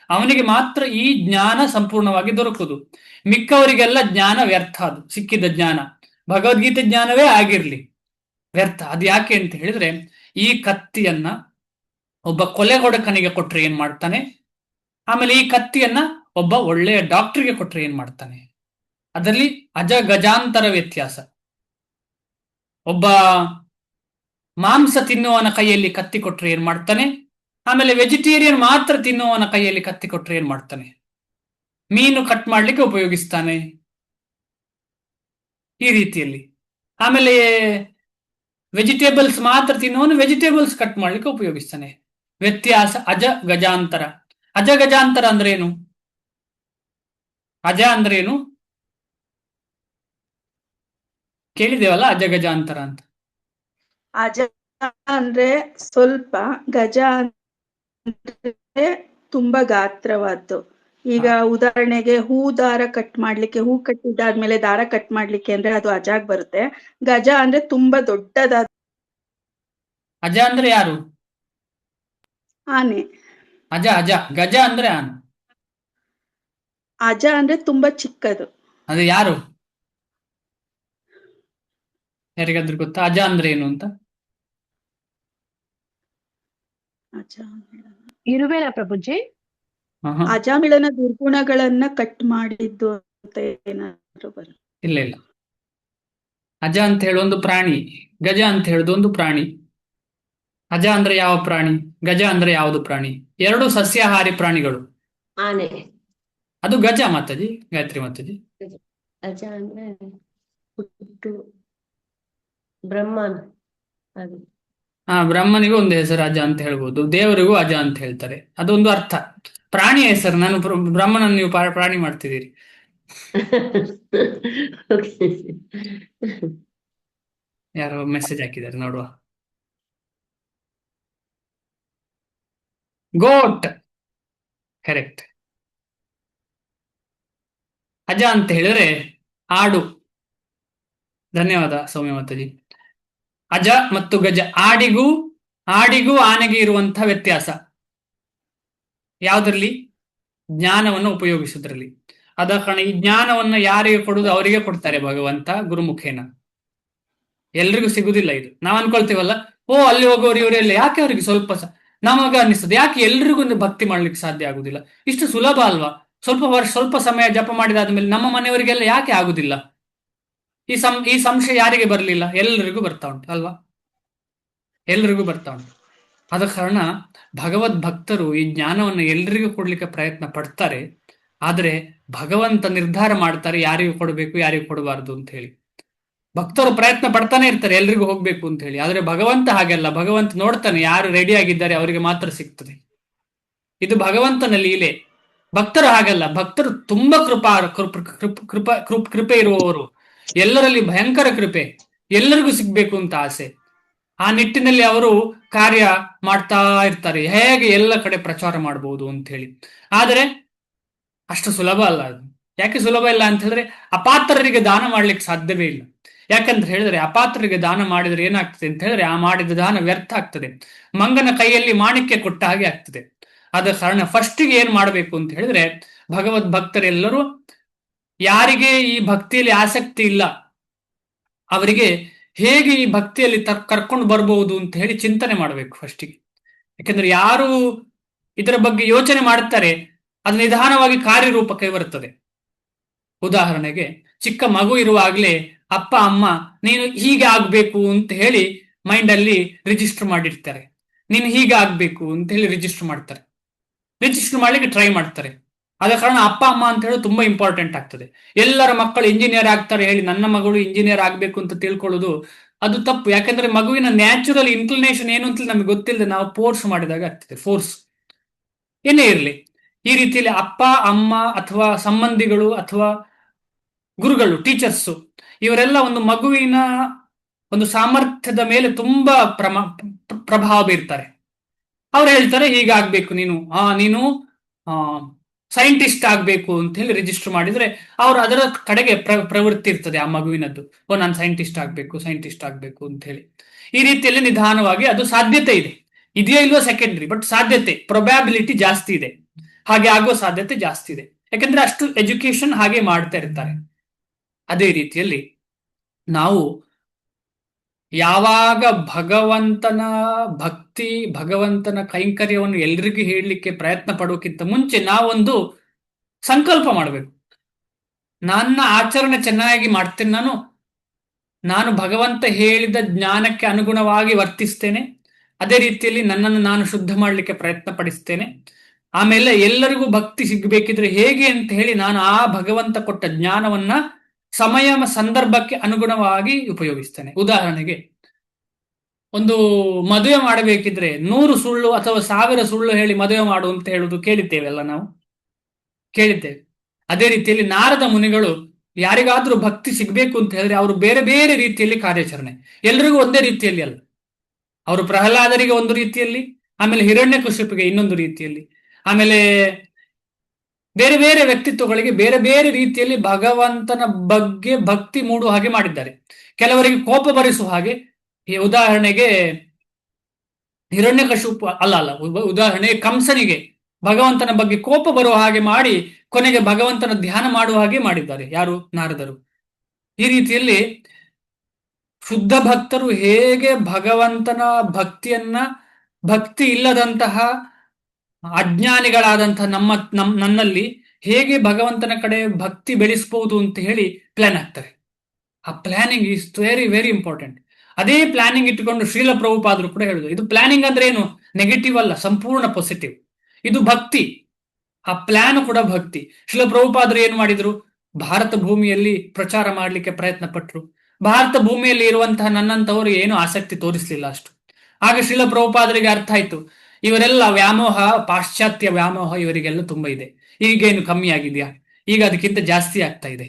ಅವನಿಗೆ ಮಾತ್ರ ಈ ಜ್ಞಾನ ಸಂಪೂರ್ಣವಾಗಿ ದೊರಕುದು. ಮಿಕ್ಕವರಿಗೆಲ್ಲ ಜ್ಞಾನ ವ್ಯರ್ಥ. ಅದು ಸಿಕ್ಕಿದ ಜ್ಞಾನ ಭಗವದ್ಗೀತೆ ಜ್ಞಾನವೇ ಆಗಿರ್ಲಿ ವ್ಯರ್ಥ. ಅದು ಯಾಕೆ ಅಂತ ಹೇಳಿದ್ರೆ, ಈ ಕತ್ತಿಯನ್ನ ಒಬ್ಬ ಕೊಲೆಗೊಡಕನಿಗೆ ಕೊಟ್ರೆ ಏನ್ ಮಾಡ್ತಾನೆ, ಆಮೇಲೆ ಈ ಕತ್ತಿಯನ್ನ ಒಬ್ಬ ಒಳ್ಳೆಯ ಡಾಕ್ಟರ್ಗೆ ಕೊಟ್ರೆ ಏನ್ ಮಾಡ್ತಾನೆ, ಅದರಲ್ಲಿ ಗಜಾಂತರ ವ್ಯತ್ಯಾಸ. ಒಬ್ಬ ಮಾಂಸ ತಿನ್ನುವನ ಕೈಯಲ್ಲಿ ಕತ್ತಿ ಕೊಟ್ರೆ ಏನ್ ಮಾಡ್ತಾನೆ, ಆಮೇಲೆ ವೆಜಿಟೇರಿಯನ್ ಮಾತ್ರ ತಿನ್ನುವವನ ಕೈಯಲ್ಲಿ ಕತ್ತಿ ಕೊಟ್ರೆ ಏನ್ ಮಾಡ್ತಾನೆ? ಮೀನು ಕಟ್ ಮಾಡ್ಲಿಕ್ಕೆ ಉಪಯೋಗಿಸ್ತಾನೆ ಈ ರೀತಿಯಲ್ಲಿ. ಆಮೇಲೆ ವೆಜಿಟೇಬಲ್ಸ್ ಮಾತ್ರ ತಿನ್ನುವವನು ವೆಜಿಟೇಬಲ್ಸ್ ಕಟ್ ಮಾಡ್ಲಿಕ್ಕೆ ಉಪಯೋಗಿಸ್ತಾನೆ. ವ್ಯತ್ಯಾಸ ಅಜ ಗಜಾಂತರ. ಅಜ ಗಜಾಂತರ ಅಂದ್ರೆ ಏನು? ಅಜ ಅಂದ್ರೆ ಏನು ಕೇಳಿದೇವಲ್ಲ, ಅಜ ಗಜಾಂತರ ಅಂತ. ಅಜ ಅಂದ್ರೆ ಸ್ವಲ್ಪ, ಗಜ ಅಂದ್ರೆ ತುಂಬಾ ಗಾತ್ರವಾದ್ದು. ಈಗ ಉದಾಹರಣೆಗೆ ಹೂ ದಾರ ಕಟ್ ಮಾಡ್ಲಿಕ್ಕೆ, ಹೂ ಕಟ್ಟಿದಾದ್ಮೇಲೆ ದಾರ ಕಟ್ ಮಾಡ್ಲಿಕ್ಕೆ ಅಂದ್ರೆ ಅದು ಅಜಾಗ್ ಬರುತ್ತೆ. ಗಜ ಅಂದ್ರೆ ತುಂಬಾ ದೊಡ್ಡದಾದ ಅಜ ಅಂದ್ರೆ ಯಾರು? ಆನೆ. ಅಜ ಅಜ. ಗಜ ಅಂದ್ರೆ ಆನೆ. ಅಜ ಅಂದ್ರೆ ತುಂಬಾ ಚಿಕ್ಕದು. ಅದು ಯಾರು? ಯಾರಿಗಾದ್ರೂ ಗೊತ್ತಾ ಅಜ ಅಂದ್ರೆ ಏನು ಅಂತ? ಇರುವೆನಾ ಪ್ರಭುಜಿ? ಆಹಾ. ಅಜಾಮಿಳನ ದುರ್ಗುಣಗಳನ್ನ ಕಟ್ ಮಾಡಿದ್ದು ಅಂತ ಏನಾದ್ರು ಬರುತ್ತೆ? ಇಲ್ಲ ಇಲ್ಲ. ಅಜ ಅಂತ ಹೇಳೋದು ಪ್ರಾಣಿ, ಗಜ ಅಂತ ಹೇಳೋದು ಒಂದು ಪ್ರಾಣಿ. ಅಜ ಅಂದ್ರೆ ಯಾವ ಪ್ರಾಣಿ, ಗಜ ಅಂದ್ರೆ ಯಾವುದು ಪ್ರಾಣಿ? ಎರಡು ಸಸ್ಯಾಹಾರಿ ಪ್ರಾಣಿಗಳು. ಆನೆ. ಅದು ಗಜ ಮಾತಾಜಿ, ಗಾಯತ್ರಿ ಮಾತಾಜಿ. ಅಜ ಅಂದ್ರೆ ಹುಟ್ಟು ಬ್ರಹ್ಮನ್. ಅದು ಬ್ರಹ್ಮನಿಗೂ ಒಂದು ಹೆಸರು ಅಜ ಅಂತ ಹೇಳ್ಬೋದು, ದೇವರಿಗೂ ಅಜ ಅಂತ ಹೇಳ್ತಾರೆ. ಅದೊಂದು ಅರ್ಥ. ಪ್ರಾಣಿಯ ಹೆಸರು. ನಾನು ಬ್ರಹ್ಮನನ್ನು ನೀವು ಪ್ರಾಣಿ ಮಾಡ್ತಿದ್ದೀರಿ. Okay. ಯಾರೋ ಮೆಸೇಜ್ ಹಾಕಿದ್ದಾರೆ ನೋಡುವ. ಗೋಟ್, ಕರೆಕ್ಟ್. ಅಜ ಅಂತ ಹೇಳಿದ್ರೆ ಆಡು. ಧನ್ಯವಾದ ಸೌಮ್ಯ ಮಾತಾಜಿ. ಅಜ ಮತ್ತು ಗಜ. ಆಡಿಗೂ ಆನೆಗೆ ಇರುವಂತಹ ವ್ಯತ್ಯಾಸ ಯಾವುದರಲ್ಲಿ? ಜ್ಞಾನವನ್ನು ಉಪಯೋಗಿಸೋದ್ರಲ್ಲಿ. ಆದ ಕಾರಣ ಈ ಜ್ಞಾನವನ್ನ ಯಾರಿಗೆ ಕೊಡುದು? ಅವರಿಗೆ ಕೊಡ್ತಾರೆ ಭಗವಂತ ಗುರುಮುಖೇನ. ಎಲ್ರಿಗೂ ಸಿಗುದಿಲ್ಲ ಇದು. ನಾವ್ ಅನ್ಕೊಳ್ತೀವಲ್ಲ, ಓ ಅಲ್ಲಿ ಹೋಗೋರು ಇವರೆಲ್ಲ ಯಾಕೆ ಅವರಿಗೆ ಸ್ವಲ್ಪ ನಮಗ ಅನ್ನಿಸ್ತದೆ, ಯಾಕೆ ಎಲ್ರಿಗೂ ಭಕ್ತಿ ಮಾಡ್ಲಿಕ್ಕೆ ಸಾಧ್ಯ ಆಗುದಿಲ್ಲ? ಇಷ್ಟು ಸುಲಭ ಅಲ್ವಾ? ಸ್ವಲ್ಪ ಸಮಯ ಜಪ ಮಾಡಿದಾದ್ಮೇಲೆ ನಮ್ಮ ಮನೆಯವರಿಗೆಲ್ಲ ಯಾಕೆ ಆಗುದಿಲ್ಲ? ಈ ಸಂಶಯ ಯಾರಿಗೆ ಬರಲಿಲ್ಲ? ಎಲ್ಲರಿಗೂ ಬರ್ತಾ ಉಂಟು ಅಲ್ವಾ? ಎಲ್ರಿಗೂ ಬರ್ತಾ ಉಂಟು. ಆದ ಕಾರಣ ಭಗವದ್ ಭಕ್ತರು ಈ ಜ್ಞಾನವನ್ನು ಎಲ್ರಿಗೂ ಕೊಡ್ಲಿಕ್ಕೆ ಪ್ರಯತ್ನ ಪಡ್ತಾರೆ. ಆದ್ರೆ ಭಗವಂತ ನಿರ್ಧಾರ ಮಾಡ್ತಾರೆ ಯಾರಿಗೂ ಕೊಡಬೇಕು, ಯಾರಿಗೂ ಕೊಡಬಾರ್ದು ಅಂತ ಹೇಳಿ. ಭಕ್ತರು ಪ್ರಯತ್ನ ಪಡ್ತಾನೆ ಇರ್ತಾರೆ ಎಲ್ರಿಗೂ ಹೋಗ್ಬೇಕು ಅಂತ ಹೇಳಿ. ಆದ್ರೆ ಭಗವಂತ ಹಾಗೆಲ್ಲ. ಭಗವಂತ ನೋಡ್ತಾನೆ ಯಾರು ರೆಡಿ ಆಗಿದ್ದಾರೆ ಅವರಿಗೆ ಮಾತ್ರ ಸಿಗ್ತದೆ. ಇದು ಭಗವಂತನ ಲೀಲೆ. ಭಕ್ತರು ಹಾಗಲ್ಲ. ಭಕ್ತರು ತುಂಬಾ ಕೃಪೆ ಇರುವವರು. ಎಲ್ಲರಲ್ಲಿ ಭಯಂಕರ ಕೃಪೆ, ಎಲ್ಲರಿಗೂ ಸಿಗ್ಬೇಕು ಅಂತ ಆಸೆ. ಆ ನಿಟ್ಟಿನಲ್ಲಿ ಅವರು ಕಾರ್ಯ ಮಾಡ್ತಾ ಇರ್ತಾರೆ, ಹೇಗೆ ಎಲ್ಲ ಕಡೆ ಪ್ರಚಾರ ಮಾಡಬಹುದು ಅಂತ ಹೇಳಿ. ಆದರೆ ಅಷ್ಟು ಸುಲಭ ಅಲ್ಲ ಅದು. ಯಾಕೆ ಸುಲಭ ಇಲ್ಲ ಅಂತ ಹೇಳಿದ್ರೆ, ಅಪಾತ್ರರಿಗೆ ದಾನ ಮಾಡ್ಲಿಕ್ಕೆ ಸಾಧ್ಯವೇ ಇಲ್ಲ. ಯಾಕಂತ ಹೇಳಿದ್ರೆ ಅಪಾತ್ರರಿಗೆ ದಾನ ಮಾಡಿದ್ರೆ ಏನಾಗ್ತದೆ ಅಂತ ಹೇಳಿದ್ರೆ, ಆ ಮಾಡಿದ ದಾನ ವ್ಯರ್ಥ ಆಗ್ತದೆ. ಮಂಗನ ಕೈಯಲ್ಲಿ ಮಾಣಿಕ್ಯ ಕೊಟ್ಟ ಹಾಗೆ ಆಗ್ತದೆ. ಆದ ಕಾರಣ ಫಸ್ಟಿಗೆ ಏನ್ ಮಾಡಬೇಕು ಅಂತ ಹೇಳಿದ್ರೆ, ಭಗವದ್ ಭಕ್ತರೆಲ್ಲರೂ ಯಾರಿಗೆ ಈ ಭಕ್ತಿಯಲ್ಲಿ ಆಸಕ್ತಿ ಇಲ್ಲ ಅವರಿಗೆ ಹೇಗೆ ಈ ಭಕ್ತಿಯಲ್ಲಿ ಕರ್ಕೊಂಡು ಬರ್ಬಹುದು ಅಂತ ಹೇಳಿ ಚಿಂತನೆ ಮಾಡಬೇಕು ಫಸ್ಟಿಗೆ. ಯಾಕಂದ್ರೆ ಯಾರು ಇದರ ಬಗ್ಗೆ ಯೋಚನೆ ಮಾಡ್ತಾರೆ ಅದು ನಿಧಾನವಾಗಿ ಕಾರ್ಯರೂಪಕ್ಕೆ ಬರುತ್ತದೆ. ಉದಾಹರಣೆಗೆ ಚಿಕ್ಕ ಮಗು ಇರುವಾಗಲೇ ಅಪ್ಪ ಅಮ್ಮ ನೀನು ಹೀಗೆ ಆಗ್ಬೇಕು ಅಂತ ಹೇಳಿ ಮೈಂಡ್ ಅಲ್ಲಿ ರಿಜಿಸ್ಟರ್ ಮಾಡಿರ್ತಾರೆ. ನೀನು ಹೀಗೆ ಆಗ್ಬೇಕು ಅಂತ ಹೇಳಿ ರಿಜಿಸ್ಟರ್ ಮಾಡ್ತಾರೆ, ರಿಜಿಸ್ಟರ್ ಮಾಡ್ಲಿಕ್ಕೆ ಟ್ರೈ ಮಾಡ್ತಾರೆ. ಆದ ಕಾರಣ ಅಪ್ಪ ಅಮ್ಮ ಅಂತ ಹೇಳೋದು ತುಂಬಾ ಇಂಪಾರ್ಟೆಂಟ್ ಆಗ್ತದೆ. ಎಲ್ಲರ ಮಕ್ಕಳು ಇಂಜಿನಿಯರ್ ಆಗ್ತಾರೆ ಹೇಳಿ ನನ್ನ ಮಗಳು ಇಂಜಿನಿಯರ್ ಆಗ್ಬೇಕು ಅಂತ ತಿಳ್ಕೊಳ್ಳೋದು ಅದು ತಪ್ಪು. ಯಾಕಂದ್ರೆ ಮಗುವಿನ ನ್ಯಾಚುರಲ್ ಇನ್ಕ್ಲಿನೇಷನ್ ಏನು ಅಂತ ನಮಗೆ ಗೊತ್ತಿಲ್ಲದೆ ನಾವು ಫೋರ್ಸ್ ಮಾಡಿದಾಗ ಆಗ್ತದೆ. ಫೋರ್ಸ್ ಏನೇ ಇರಲಿ, ಈ ರೀತಿಯಲ್ಲಿ ಅಪ್ಪ ಅಮ್ಮ ಅಥವಾ ಸಂಬಂಧಿಗಳು ಅಥವಾ ಗುರುಗಳು, ಟೀಚರ್ಸ್, ಇವರೆಲ್ಲ ಒಂದು ಮಗುವಿನ ಒಂದು ಸಾಮರ್ಥ್ಯದ ಮೇಲೆ ತುಂಬಾ ಪ್ರಭಾವ ಬೀರ್ತಾರೆ. ಅವ್ರು ಹೇಳ್ತಾರೆ ಹೀಗಾಗ್ಬೇಕು ನೀನು ಸೈಂಟಿಸ್ಟ್ ಆಗ್ಬೇಕು ಅಂತ ಹೇಳಿ ರಿಜಿಸ್ಟರ್ ಮಾಡಿದ್ರೆ ಅವ್ರು ಅದರ ಕಡೆಗೆ ಪ್ರವೃತ್ತಿ ಇರ್ತದೆ ಆ ಮಗುವಿನದ್ದು. ನಾನು ಸೈಂಟಿಸ್ಟ್ ಆಗ್ಬೇಕು ಅಂತ ಹೇಳಿ. ಈ ರೀತಿಯಲ್ಲಿ ನಿಧಾನವಾಗಿ ಅದು ಸಾಧ್ಯತೆ ಇದೆ, ಇದೆಯೋ ಇಲ್ವೋ ಸೆಕೆಂಡ್ರಿ, ಬಟ್ ಸಾಧ್ಯತೆ, ಪ್ರೊಬ್ಯಾಬಿಲಿಟಿ ಜಾಸ್ತಿ ಇದೆ. ಹಾಗೆ ಆಗುವ ಸಾಧ್ಯತೆ ಜಾಸ್ತಿ ಇದೆ. ಯಾಕಂದ್ರೆ ಅಷ್ಟು ಎಜುಕೇಶನ್ ಹಾಗೆ ಮಾಡ್ತಾ ಇರ್ತಾರೆ. ಅದೇ ರೀತಿಯಲ್ಲಿ ನಾವು ಯಾವಾಗ ಭಗವಂತನ ಭಕ್ತಿ, ಭಗವಂತನ ಕೈಂಕರ್ಯವನ್ನು ಎಲ್ರಿಗೂ ಹೇಳಲಿಕ್ಕೆ ಪ್ರಯತ್ನ ಪಡೋಕ್ಕಿಂತ ಮುಂಚೆ ನಾವೊಂದು ಸಂಕಲ್ಪ ಮಾಡಬೇಕು. ನನ್ನ ಆಚರಣೆ ಚೆನ್ನಾಗಿ ಮಾಡ್ತೇನೆ, ನಾನು ಭಗವಂತ ಹೇಳಿದ ಜ್ಞಾನಕ್ಕೆ ಅನುಗುಣವಾಗಿ ವರ್ತಿಸ್ತೇನೆ, ಅದೇ ರೀತಿಯಲ್ಲಿ ನನ್ನನ್ನು ನಾನು ಶುದ್ಧ ಮಾಡಲಿಕ್ಕೆ ಪ್ರಯತ್ನ ಪಡಿಸ್ತೇನೆ. ಆಮೇಲೆ ಎಲ್ಲರಿಗೂ ಭಕ್ತಿ ಸಿಗಬೇಕಿದ್ರೆ ಹೇಗೆ ಅಂತ ಹೇಳಿ ನಾನು ಆ ಭಗವಂತ ಕೊಟ್ಟ ಜ್ಞಾನವನ್ನ ಸಮಯ ಸಂದರ್ಭಕ್ಕೆ ಅನುಗುಣವಾಗಿ ಉಪಯೋಗಿಸ್ತೇನೆ. ಉದಾಹರಣೆಗೆ, ಒಂದು ಮದುವೆ ಮಾಡಬೇಕಿದ್ರೆ 100 ಸುಳ್ಳು ಅಥವಾ 1000 ಸುಳ್ಳು ಹೇಳಿ ಮದುವೆ ಮಾಡು ಅಂತ ಹೇಳುದು ಕೇಳಿದ್ದೇವೆಲ್ಲ, ನಾವು ಕೇಳಿದ್ದೇವೆ. ಅದೇ ರೀತಿಯಲ್ಲಿ ನಾರದ ಮುನಿಗಳು ಯಾರಿಗಾದ್ರೂ ಭಕ್ತಿ ಸಿಗ್ಬೇಕು ಅಂತ ಹೇಳಿದ್ರೆ ಅವರು ಬೇರೆ ಬೇರೆ ರೀತಿಯಲ್ಲಿ ಕಾರ್ಯಾಚರಣೆ, ಎಲ್ರಿಗೂ ಒಂದೇ ರೀತಿಯಲ್ಲಿ ಅಲ್ಲ. ಅವರು ಪ್ರಹ್ಲಾದರಿಗೆ ಒಂದು ರೀತಿಯಲ್ಲಿ, ಆಮೇಲೆ ಹಿರಣ್ಯಕಶಿಪಿಗೆ ಇನ್ನೊಂದು ರೀತಿಯಲ್ಲಿ, ಆಮೇಲೆ ಬೇರೆ ಬೇರೆ ವ್ಯಕ್ತಿತ್ವಗಳಿಗೆ ಬೇರೆ ಬೇರೆ ರೀತಿಯಲ್ಲಿ ಭಗವಂತನ ಬಗ್ಗೆ ಭಕ್ತಿ ಮೂಡುವ ಹಾಗೆ ಮಾಡಿದ್ದಾರೆ. ಕೆಲವರಿಗೆ ಕೋಪ ಬರಿಸುವ ಹಾಗೆ, ಈ ಉದಾಹರಣೆಗೆ ಹಿರಣ್ಯಕಶಿಪು ಉದಾಹರಣೆಗೆ ಕಂಸನಿಗೆ ಭಗವಂತನ ಬಗ್ಗೆ ಕೋಪ ಬರುವ ಹಾಗೆ ಮಾಡಿ ಕೊನೆಗೆ ಭಗವಂತನ ಧ್ಯಾನ ಮಾಡುವ ಹಾಗೆ ಮಾಡಿದ್ದಾರೆ. ಯಾರು? ನಾರದರು. ಈ ರೀತಿಯಲ್ಲಿ ಶುದ್ಧ ಭಕ್ತರು ಹೇಗೆ ಭಗವಂತನ ಭಕ್ತಿ ಇಲ್ಲದಂತಹ ಅಜ್ಞಾನಿಗಳಾದಂತಹ ನನ್ನಲ್ಲಿ ಹೇಗೆ ಭಗವಂತನ ಕಡೆ ಭಕ್ತಿ ಬೆಳೆಸಬಹುದು ಅಂತ ಹೇಳಿ ಪ್ಲಾನ್ ಆಗ್ತಾರೆ. ಆ planning is very very important. ಅದೇ ಪ್ಲಾನಿಂಗ್ ಇಟ್ಟುಕೊಂಡು ಶ್ರೀಲ ಪ್ರಭುಪಾದರು ಕೂಡ ಹೇಳುದು, ಇದು ಪ್ಲಾನಿಂಗ್ ಅಂದ್ರೆ ಏನು, ನೆಗೆಟಿವ್ ಅಲ್ಲ, ಸಂಪೂರ್ಣ ಪಾಸಿಟಿವ್. ಇದು ಭಕ್ತಿ, ಆ ಪ್ಲಾನ್ ಕೂಡ ಭಕ್ತಿ. ಶ್ರೀಲ ಪ್ರಭುಪಾದರು ಏನು ಮಾಡಿದ್ರು? ಭಾರತ ಭೂಮಿಯಲ್ಲಿ ಪ್ರಚಾರ ಮಾಡಲಿಕ್ಕೆ ಪ್ರಯತ್ನ ಪಟ್ಟರು. ಭಾರತ ಭೂಮಿಯಲ್ಲಿ ಇರುವಂತಹ ನನ್ನಂತವರು ಏನು ಆಸಕ್ತಿ ತೋರಿಸಲಿಲ್ಲ ಅಷ್ಟು. ಆಗ ಶ್ರೀಲ ಪ್ರಭುಪಾದರಿಗೆ ಅರ್ಥ ಆಯ್ತು, ಇವರೆಲ್ಲ ವ್ಯಾಮೋಹ, ಪಾಶ್ಚಾತ್ಯ ವ್ಯಾಮೋಹ ಇವರಿಗೆಲ್ಲ ತುಂಬಾ ಇದೆ. ಈಗೇನು ಕಮ್ಮಿ ಆಗಿದೆಯಾ? ಈಗ ಅದಕ್ಕಿಂತ ಜಾಸ್ತಿ ಆಗ್ತಾ ಇದೆ.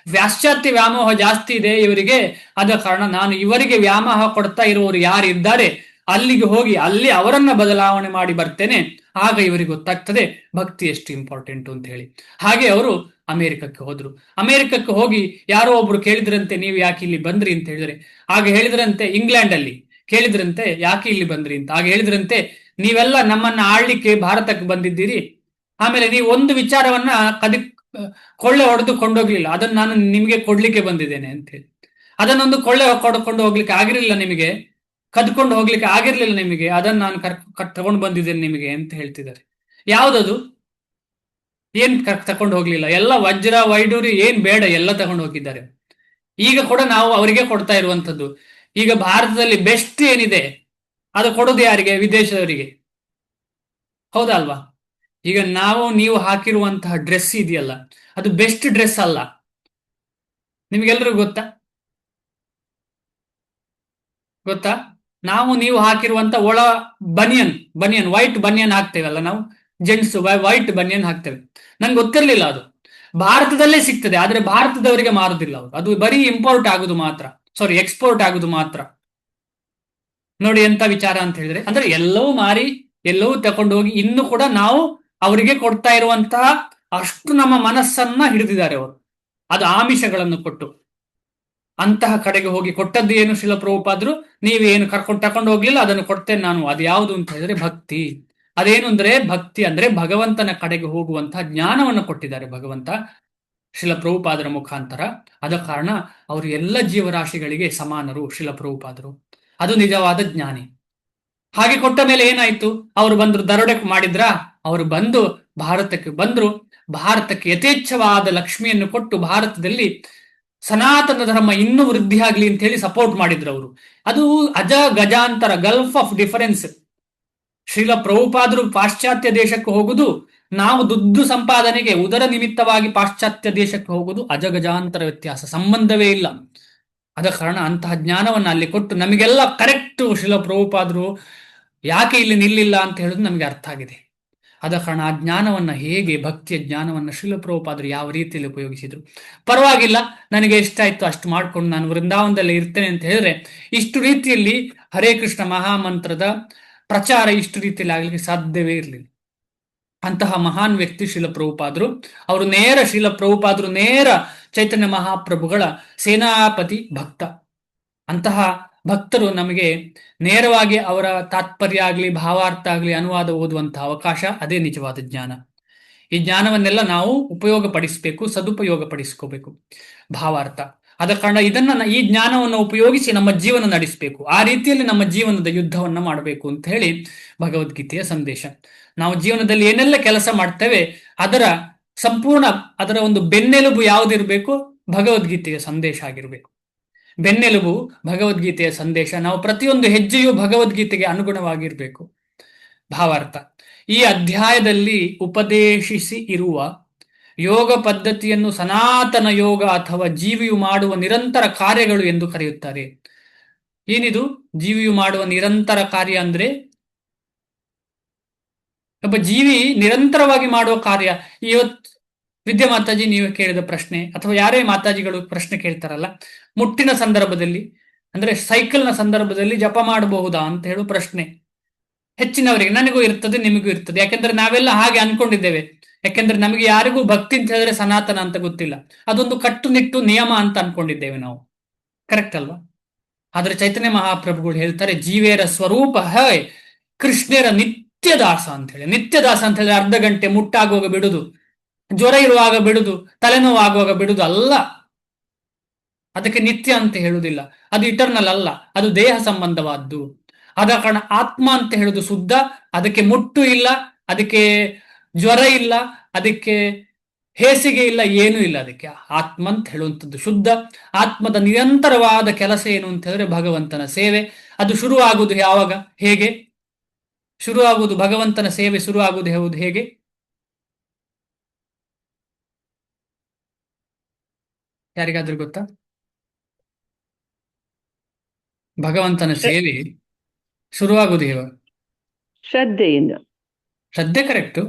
ಪಾಶ್ಚಾತ್ಯ ವ್ಯಾಮೋಹ ಜಾಸ್ತಿ ಇದೆ ಇವರಿಗೆ. ಆದ ಕಾರಣ ನಾನು ಇವರಿಗೆ ವ್ಯಾಮೋಹ ಕೊಡ್ತಾ ಇರುವವರು ಯಾರಿದ್ದಾರೆ ಅಲ್ಲಿಗೆ ಹೋಗಿ ಅಲ್ಲಿ ಅವರನ್ನ ಬದಲಾವಣೆ ಮಾಡಿ ಬರ್ತೇನೆ. ಆಗ ಇವರಿಗೆ ಗೊತ್ತಾಗ್ತದೆ ಭಕ್ತಿ ಎಷ್ಟು ಇಂಪಾರ್ಟೆಂಟ್ ಅಂತ ಹೇಳಿ. ಹಾಗೆ ಅವರು ಅಮೆರಿಕಕ್ಕೆ ಹೋದ್ರು. ಅಮೆರಿಕಕ್ಕೆ ಹೋಗಿ ಯಾರೋ ಒಬ್ರು ಕೇಳಿದ್ರಂತೆ, ನೀವು ಯಾಕೆ ಇಲ್ಲಿ ಬಂದ್ರಿ ಅಂತ ಹೇಳಿದ್ರೆ, ಆಗ ಹೇಳಿದ್ರಂತೆ ಇಂಗ್ಲೆಂಡ್ ಅಲ್ಲಿ ಕೇಳಿದ್ರಂತೆ ಯಾಕೆ ಇಲ್ಲಿ ಬಂದ್ರಿ ಅಂತ. ಆಗ ಹೇಳಿದ್ರಂತೆ, ನೀವೆಲ್ಲ ನಮ್ಮನ್ನ ಆಳ್ಲಿಕ್ಕೆ ಭಾರತಕ್ಕೆ ಬಂದಿದ್ದೀರಿ, ಆಮೇಲೆ ನೀವು ಒಂದು ವಿಚಾರವನ್ನ ಕೊಳ್ಳೆ ಹೊಡೆದು ಕೊಂಡೋಗ್ಲಿಲ್ಲ, ಅದನ್ನ ನಾನು ನಿಮ್ಗೆ ಕೊಡ್ಲಿಕ್ಕೆ ಬಂದಿದ್ದೇನೆ ಅಂತ ಹೇಳಿ. ಅದನ್ನೊಂದು ಕೊಳ್ಳೆ ಕೊಂಡು ಹೋಗ್ಲಿಕ್ಕೆ ಆಗಿರ್ಲಿಲ್ಲ ನಿಮಗೆ, ಕದ್ಕೊಂಡು ಹೋಗ್ಲಿಕ್ಕೆ ಆಗಿರ್ಲಿಲ್ಲ ನಿಮಗೆ, ಅದನ್ನ ನಾನು ತಗೊಂಡು ಬಂದಿದ್ದೇನೆ ನಿಮಗೆ ಅಂತ ಹೇಳ್ತಿದ್ದಾರೆ. ಯಾವ್ದದು? ಏನ್ ತಕೊಂಡು ಹೋಗ್ಲಿಲ್ಲ? ಎಲ್ಲ ವಜ್ರ ವೈಡೂರಿ ಏನ್ ಬೇಡ ಎಲ್ಲ ತಗೊಂಡು ಹೋಗಿದ್ದಾರೆ. ಈಗ ಕೂಡ ನಾವು ಅವರಿಗೆ ಕೊಡ್ತಾ ಇರುವಂತದ್ದು. ಈಗ ಭಾರತದಲ್ಲಿ ಬೆಸ್ಟ್ ಏನಿದೆ ಅದು ಕೊಡೋದು ಯಾರಿಗೆ? ವಿದೇಶದವರಿಗೆ. ಹೌದಾ ಅಲ್ವಾ? ಈಗ ನೀವು ಹಾಕಿರುವಂತಹ ಡ್ರೆಸ್ ಇದೆಯಲ್ಲ, ಅದು ಬೆಸ್ಟ್ ಡ್ರೆಸ್ ಅಲ್ಲ. ನಿಮ್ಗೆಲ್ರಿಗೂ ಗೊತ್ತಾ? ನೀವು ಹಾಕಿರುವಂತ ಒಳ ಬನಿಯನ್ ವೈಟ್ ಬನಿಯನ್ ಹಾಕ್ತೇವಲ್ಲ ನಾವು, ಜೆಂಟ್ಸ್ ವೈಟ್ ಬನಿಯನ್ ಹಾಕ್ತೇವೆ. ನಂಗೆ ಗೊತ್ತಿರ್ಲಿಲ್ಲ ಅದು ಭಾರತದಲ್ಲೇ ಸಿಗ್ತದೆ, ಆದ್ರೆ ಭಾರತದವರಿಗೆ ಮಾರುದಿಲ್ಲ ಅವರು. ಅದು ಬರೀ ಎಕ್ಸ್ಪೋರ್ಟ್ ಆಗುದು ಮಾತ್ರ. ನೋಡಿ ಎಂತ ವಿಚಾರ ಅಂತ ಹೇಳಿದ್ರೆ, ಅಂದ್ರೆ ಎಲ್ಲವೂ ಮಾರಿ ಎಲ್ಲವೂ ತಕೊಂಡು ಹೋಗಿ ಇನ್ನು ಕೂಡ ನಾವು ಅವರಿಗೆ ಕೊಡ್ತಾ ಇರುವಂತಹ ಅಷ್ಟು ನಮ್ಮ ಮನಸ್ಸನ್ನ ಹಿಡಿದಿದ್ದಾರೆ ಅವರು, ಅದು ಆಮಿಷಗಳನ್ನು ಕೊಟ್ಟು. ಅಂತಹ ಕಡೆಗೆ ಹೋಗಿ ಕೊಟ್ಟದ್ದು ಏನು? ಶ್ರೀಲ ಪ್ರಭುಪಾದರು ನೀವೇನು ತಕೊಂಡು ಹೋಗ್ಲಿಲ್ಲ, ಅದನ್ನು ಕೊಡ್ತೇನೆ ನಾನು. ಅದು ಯಾವುದು ಅಂತ ಹೇಳಿದ್ರೆ ಭಕ್ತಿ. ಅದೇನು ಅಂದ್ರೆ ಭಕ್ತಿ ಅಂದ್ರೆ ಭಗವಂತನ ಕಡೆಗೆ ಹೋಗುವಂತಹ ಜ್ಞಾನವನ್ನು ಕೊಟ್ಟಿದ್ದಾರೆ ಭಗವಂತ ಶ್ರೀಲ ಪ್ರಭುಪಾದರ ಮುಖಾಂತರ. ಆದ ಕಾರಣ ಅವರು ಎಲ್ಲ ಜೀವರಾಶಿಗಳಿಗೆ ಸಮಾನರು ಶ್ರೀಲ ಪ್ರಭುಪಾದರು. ಅದು ನಿಜವಾದ ಜ್ಞಾನಿ. ಹಾಗೆ ಕೊಟ್ಟ ಮೇಲೆ ಏನಾಯ್ತು? ಅವರು ಬಂದ್ರು, ದರೋಡೆ ಮಾಡಿದ್ರ? ಅವರು ಬಂದು ಭಾರತಕ್ಕೆ ಬಂದ್ರು. ಭಾರತಕ್ಕೆ ಯಥೇಚ್ಛವಾದ ಲಕ್ಷ್ಮಿಯನ್ನು ಕೊಟ್ಟು ಭಾರತದಲ್ಲಿ ಸನಾತನ ಧರ್ಮ ಇನ್ನೂ ವೃದ್ಧಿ ಆಗ್ಲಿ ಅಂತ ಹೇಳಿ ಸಪೋರ್ಟ್ ಮಾಡಿದ್ರು ಅವರು. ಅದು ಅಜ ಗಜಾಂತರ, ಗಲ್ಫ್ ಆಫ್ ಡಿಫರೆನ್ಸ್. ಶ್ರೀಲ ಪ್ರಭುಪಾದರು ಪಾಶ್ಚಾತ್ಯ ದೇಶಕ್ಕೆ ಹೋಗುದು, ನಾವು ದುಡ್ಡು ಸಂಪಾದನೆಗೆ ಉದರ ನಿಮಿತ್ತವಾಗಿ ಪಾಶ್ಚಾತ್ಯ ದೇಶಕ್ಕೆ ಹೋಗುದು ಅಜಗಜಾಂತರ ವ್ಯತ್ಯಾಸ, ಸಂಬಂಧವೇ ಇಲ್ಲ. ಆದ ಕಾರಣ ಅಂತಹ ಜ್ಞಾನವನ್ನು ಅಲ್ಲಿ ಕೊಟ್ಟು ನಮಗೆಲ್ಲ ಕರೆಕ್ಟ್ ಶ್ರೀಲ ಪ್ರಭುಪಾದರು ಯಾಕೆ ಇಲ್ಲಿ ನಿಲ್ಲಿಲ್ಲ ಅಂತ ಹೇಳುದು ನಮಗೆ ಅರ್ಥ ಆಗಿದೆ. ಆದ ಕಾರಣ ಆ ಜ್ಞಾನವನ್ನ ಹೇಗೆ, ಭಕ್ತಿಯ ಜ್ಞಾನವನ್ನ ಶ್ರೀಲ ಪ್ರಭುಪಾದರು ಯಾವ ರೀತಿಯಲ್ಲಿ ಉಪಯೋಗಿಸಿದ್ರು. ಪರವಾಗಿಲ್ಲ, ನನಗೆ ಎಷ್ಟಾಯ್ತು ಅಷ್ಟು ಮಾಡ್ಕೊಂಡು ನಾನು ವೃಂದಾವನದಲ್ಲಿ ಇರ್ತೇನೆ ಅಂತ ಹೇಳಿದ್ರೆ ಇಷ್ಟು ರೀತಿಯಲ್ಲಿ ಹರೇ ಕೃಷ್ಣ ಮಹಾಮಂತ್ರದ ಪ್ರಚಾರ ಇಷ್ಟು ರೀತಿಯಲ್ಲಿ ಆಗ್ಲಿಕ್ಕೆ ಸಾಧ್ಯವೇ ಇರಲಿಲ್ಲ. ಅಂತಹ ಮಹಾನ್ ವ್ಯಕ್ತಿ ಶ್ರೀಲ ಪ್ರಭುಪಾದರು. ಅವರು ಶ್ರೀಲ ಪ್ರಭುಪಾದರು ನೇರ ಚೈತನ್ಯ ಮಹಾಪ್ರಭುಗಳ ಸೇನಾಪತಿ ಭಕ್ತ. ಅಂತಹ ಭಕ್ತರು ನಮಗೆ ನೇರವಾಗಿ ಅವರ ತಾತ್ಪರ್ಯ ಆಗ್ಲಿ, ಭಾವಾರ್ಥ ಆಗ್ಲಿ, ಅನುವಾದ ಓದುವಂತಹ ಅವಕಾಶ, ಅದೇ ನಿಜವಾದ ಜ್ಞಾನ. ಈ ಜ್ಞಾನವನ್ನೆಲ್ಲ ನಾವು ಉಪಯೋಗ ಪಡಿಸಬೇಕು, ಸದುಪಯೋಗ ಪಡಿಸ್ಕೋಬೇಕು. ಭಾವಾರ್ಥ. ಆದ ಕಾರಣ ಈ ಜ್ಞಾನವನ್ನು ಉಪಯೋಗಿಸಿ ನಮ್ಮ ಜೀವನ ನಡೆಸಬೇಕು. ಆ ರೀತಿಯಲ್ಲಿ ನಮ್ಮ ಜೀವನದ ಯುದ್ಧವನ್ನ ಮಾಡಬೇಕು ಅಂತ ಹೇಳಿ ಭಗವದ್ಗೀತೆಯ ಸಂದೇಶ. ನಾವು ಜೀವನದಲ್ಲಿ ಏನೆಲ್ಲ ಕೆಲಸ ಮಾಡ್ತೇವೆ ಅದರ ಒಂದು ಬೆನ್ನೆಲುಬು ಯಾವುದಿರಬೇಕು? ಭಗವದ್ಗೀತೆಯ ಸಂದೇಶ ಆಗಿರ್ಬೇಕು. ಬೆನ್ನೆಲುಬು ಭಗವದ್ಗೀತೆಯ ಸಂದೇಶ. ನಾವು ಪ್ರತಿಯೊಂದು ಹೆಜ್ಜೆಯೂ ಭಗವದ್ಗೀತೆಗೆ ಅನುಗುಣವಾಗಿರಬೇಕು. ಭಾವಾರ್ಥ: ಈ ಅಧ್ಯಾಯದಲ್ಲಿ ಉಪದೇಶಿಸಿ ಇರುವ ಯೋಗ ಪದ್ಧತಿಯನ್ನು ಸನಾತನ ಯೋಗ ಅಥವಾ ಜೀವಿಯು ಮಾಡುವ ನಿರಂತರ ಕಾರ್ಯಗಳು ಎಂದು ಕರೆಯುತ್ತಾರೆ. ಏನಿದು ಜೀವಿಯು ಮಾಡುವ ನಿರಂತರ ಕಾರ್ಯ ಅಂದ್ರೆ? ಒಬ್ಬ ಜೀವಿ ನಿರಂತರವಾಗಿ ಮಾಡುವ ಕಾರ್ಯ. ಇವತ್ತು ವಿದ್ಯಾ ಮಾತಾಜಿ ನೀವು ಕೇಳಿದ ಪ್ರಶ್ನೆ, ಅಥವಾ ಯಾರೇ ಮಾತಾಜಿಗಳು ಪ್ರಶ್ನೆ ಕೇಳ್ತಾರಲ್ಲ, ಮುಟ್ಟಿನ ಸಂದರ್ಭದಲ್ಲಿ ಅಂದ್ರೆ ಸೈಕಲ್ನ ಸಂದರ್ಭದಲ್ಲಿ ಜಪ ಮಾಡಬಹುದಾ ಅಂತ ಹೇಳುವ ಪ್ರಶ್ನೆ ಹೆಚ್ಚಿನವರಿಗೆ, ನನಗೂ ಇರ್ತದೆ, ನಿಮಗೂ ಇರ್ತದೆ. ಯಾಕೆಂದ್ರೆ ನಾವೆಲ್ಲ ಹಾಗೆ ಅನ್ಕೊಂಡಿದ್ದೇವೆ. ಯಾಕೆಂದ್ರೆ ನಮಗೆ ಯಾರಿಗೂ ಭಕ್ತಿ ಅಂತ ಹೇಳಿದ್ರೆ ಸನಾತನ ಅಂತ ಗೊತ್ತಿಲ್ಲ. ಅದೊಂದು ಕಟ್ಟುನಿಟ್ಟು ನಿಯಮ ಅಂತ ಅನ್ಕೊಂಡಿದ್ದೇವೆ ನಾವು. ಕರೆಕ್ಟ್ ಅಲ್ವಾ? ಆದ್ರೆ ಚೈತನ್ಯ ಮಹಾಪ್ರಭುಗಳು ಹೇಳ್ತಾರೆ, ಜೀವೇರ ಸ್ವರೂಪ ಹೇ ಕೃಷ್ಣರ ನಿತ್ಯ ದಾಸ ಅಂತ ಹೇಳಿ. ನಿತ್ಯ ದಾಸ ಅಂತ ಹೇಳಿದ್ರೆ ಅರ್ಧ ಗಂಟೆ ಮುಟ್ಟಾಗುವಾಗ ಬಿಡುದು, ಜ್ವರ ಇರುವಾಗ ಬಿಡುದು, ತಲೆನೋವು ಆಗುವಾಗ ಬಿಡುದು ಅಲ್ಲ. ಅದಕ್ಕೆ ನಿತ್ಯ ಅಂತ ಹೇಳುವುದಿಲ್ಲ. ಅದು ಇಟರ್ನಲ್ ಅಲ್ಲ, ಅದು ದೇಹ ಸಂಬಂಧವಾದ್ದು. ಆದ ಕಾರಣ ಆತ್ಮ ಅಂತ ಹೇಳುದು ಶುದ್ಧ. ಅದಕ್ಕೆ ಮುಟ್ಟು ಇಲ್ಲ, ಅದಕ್ಕೆ ಜ್ವರ ಇಲ್ಲ, ಅದಕ್ಕೆ ಹೇಸಿಗೆ ಇಲ್ಲ, ಏನೂ ಇಲ್ಲ. ಅದಕ್ಕೆ ಆತ್ಮ ಅಂತ ಹೇಳುವಂಥದ್ದು ಶುದ್ಧ. ಆತ್ಮದ ನಿರಂತರವಾದ ಕೆಲಸ ಏನು ಅಂತ ಹೇಳಿದ್ರೆ ಭಗವಂತನ ಸೇವೆ. ಅದು ಶುರು ಆಗುವುದು ಯಾವಾಗ, ಹೇಗೆ ಶುರು ಆಗುವುದು? ಭಗವಂತನ ಸೇವೆ ಶುರು ಆಗುವುದು ಹೇಗೆ? ಯಾರಿಗಾದ್ರೂ ಗೊತ್ತಾ? ಭಗವಂತನ ಸೇವೆ ಶುರುವಾಗುವುದು ಹೇಗೆ? ಶ್ರದ್ಧೆಯಿಂದ. ಶ್ರದ್ಧೆ ಕರೆಕ್ಟು,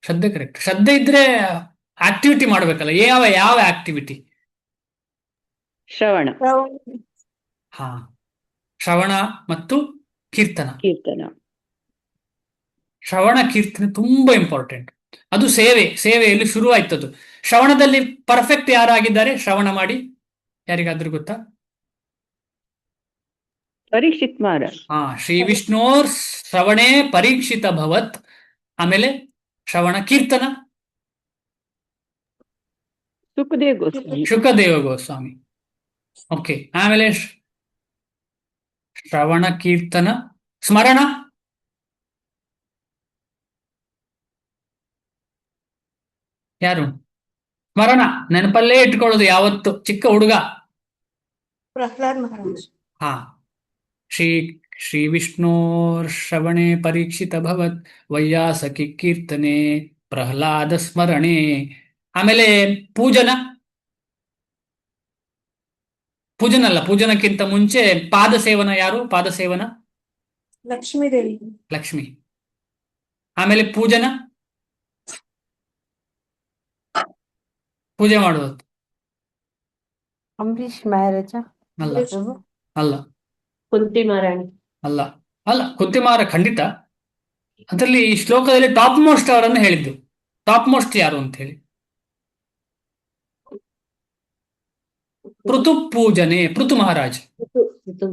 ಶ್ರದ್ಧೆ ಕರೆಕ್ಟ್. ಶ್ರದ್ಧೆ ಇದ್ರೆ ಆಕ್ಟಿವಿಟಿ ಮಾಡ್ಬೇಕಲ್ಲ. ಯಾವ ಯಾವ ಆಕ್ಟಿವಿಟಿ? ಶ್ರವಣ, ಹಾ, ಶ್ರವಣ ಮತ್ತು ಕೀರ್ತನ. ಕೀರ್ತನ. ಶ್ರವಣ ಕೀರ್ತನೆ ತುಂಬಾ ಇಂಪಾರ್ಟೆಂಟ್. ಅದು ಸೇವೆಯಲ್ಲಿ ಶುರುವಾಯ್ತದು. ಶ್ರವಣದಲ್ಲಿ ಪರ್ಫೆಕ್ಟ್ ಯಾರಾಗಿದ್ದಾರೆ ಶ್ರವಣ ಮಾಡಿ? ಯಾರಿಗಾದ್ರೂ ಗೊತ್ತಾ? ಪರೀಕ್ಷಿತ್ ಮಹಾರಾಜ್. ಹಾ, ಶ್ರೀ ವಿಷ್ಣೋರ್ ಶ್ರವಣೇ ಪರೀಕ್ಷಿತ ಭವತ್. ಆಮೇಲೆ ಶ್ರವಣ ಕೀರ್ತನ ಸುಖದೇವ್ ಗೋಸ್ವಾಮಿ. ಶುಕದೇವ ಗೋಸ್ವಾಮಿ. ಓಕೆ, ಆಮೇಲೆ ಶ್ರವಣ ಕೀರ್ತನ ಸ್ಮರಣ ಯಾರು? ಸ್ಮರಣ ನೆನಪಲ್ಲೇ ಇಟ್ಕೊಳ್ಳೋದು ಯಾವತ್ತು, ಚಿಕ್ಕ ಹುಡುಗ. ಪ್ರಹ್ಲಾದ್ ಮಹಾರಾಜ್. ಹಾ, ಶ್ರೀ ಶ್ರೀ ವಿಷ್ಣು ಶ್ರವಣೆ ಪರೀಕ್ಷಿತ ಭವತ್ ವೈಯಾಸಕಿ ಕೀರ್ತನೆ ಪ್ರಹ್ಲಾದ ಸ್ಮರಣೆ. ಆಮೇಲೆ ಪೂಜನ ಅಲ್ಲ, ಪೂಜನಕ್ಕಿಂತ ಮುಂಚೆ ಪಾದ ಸೇವನ. ಯಾರು ಪಾದ ಸೇವನ? ಲಕ್ಷ್ಮೀ ದೇವಿ. ಲಕ್ಷ್ಮಿ. ಆಮೇಲೆ ಪೂಜೆ ಮಾಡುವುದು ಅಂಬರೀಷ್ ಮಹಾರಾಜ. ಅಲ್ಲ, ಅಲ್ಲ, ಕುಂತಿ ಮಹಾರಾಣಿ. ಅಲ್ಲ, ಅಲ್ಲ, ಕುಂತಿಮಾರ ಖಂಡಿತ. ಅದರಲ್ಲಿ ಈ ಶ್ಲೋಕದಲ್ಲಿ ಟಾಪ್ ಮೋಸ್ಟ್ ಅವರನ್ನು ಹೇಳಿದ್ದು. ಟಾಪ್ ಮೋಸ್ಟ್ ಯಾರು ಅಂತ ಹೇಳಿ? ಪೃಥು ಪೂಜನೆ, ಪೃಥು ಮಹಾರಾಜ್. ಇದು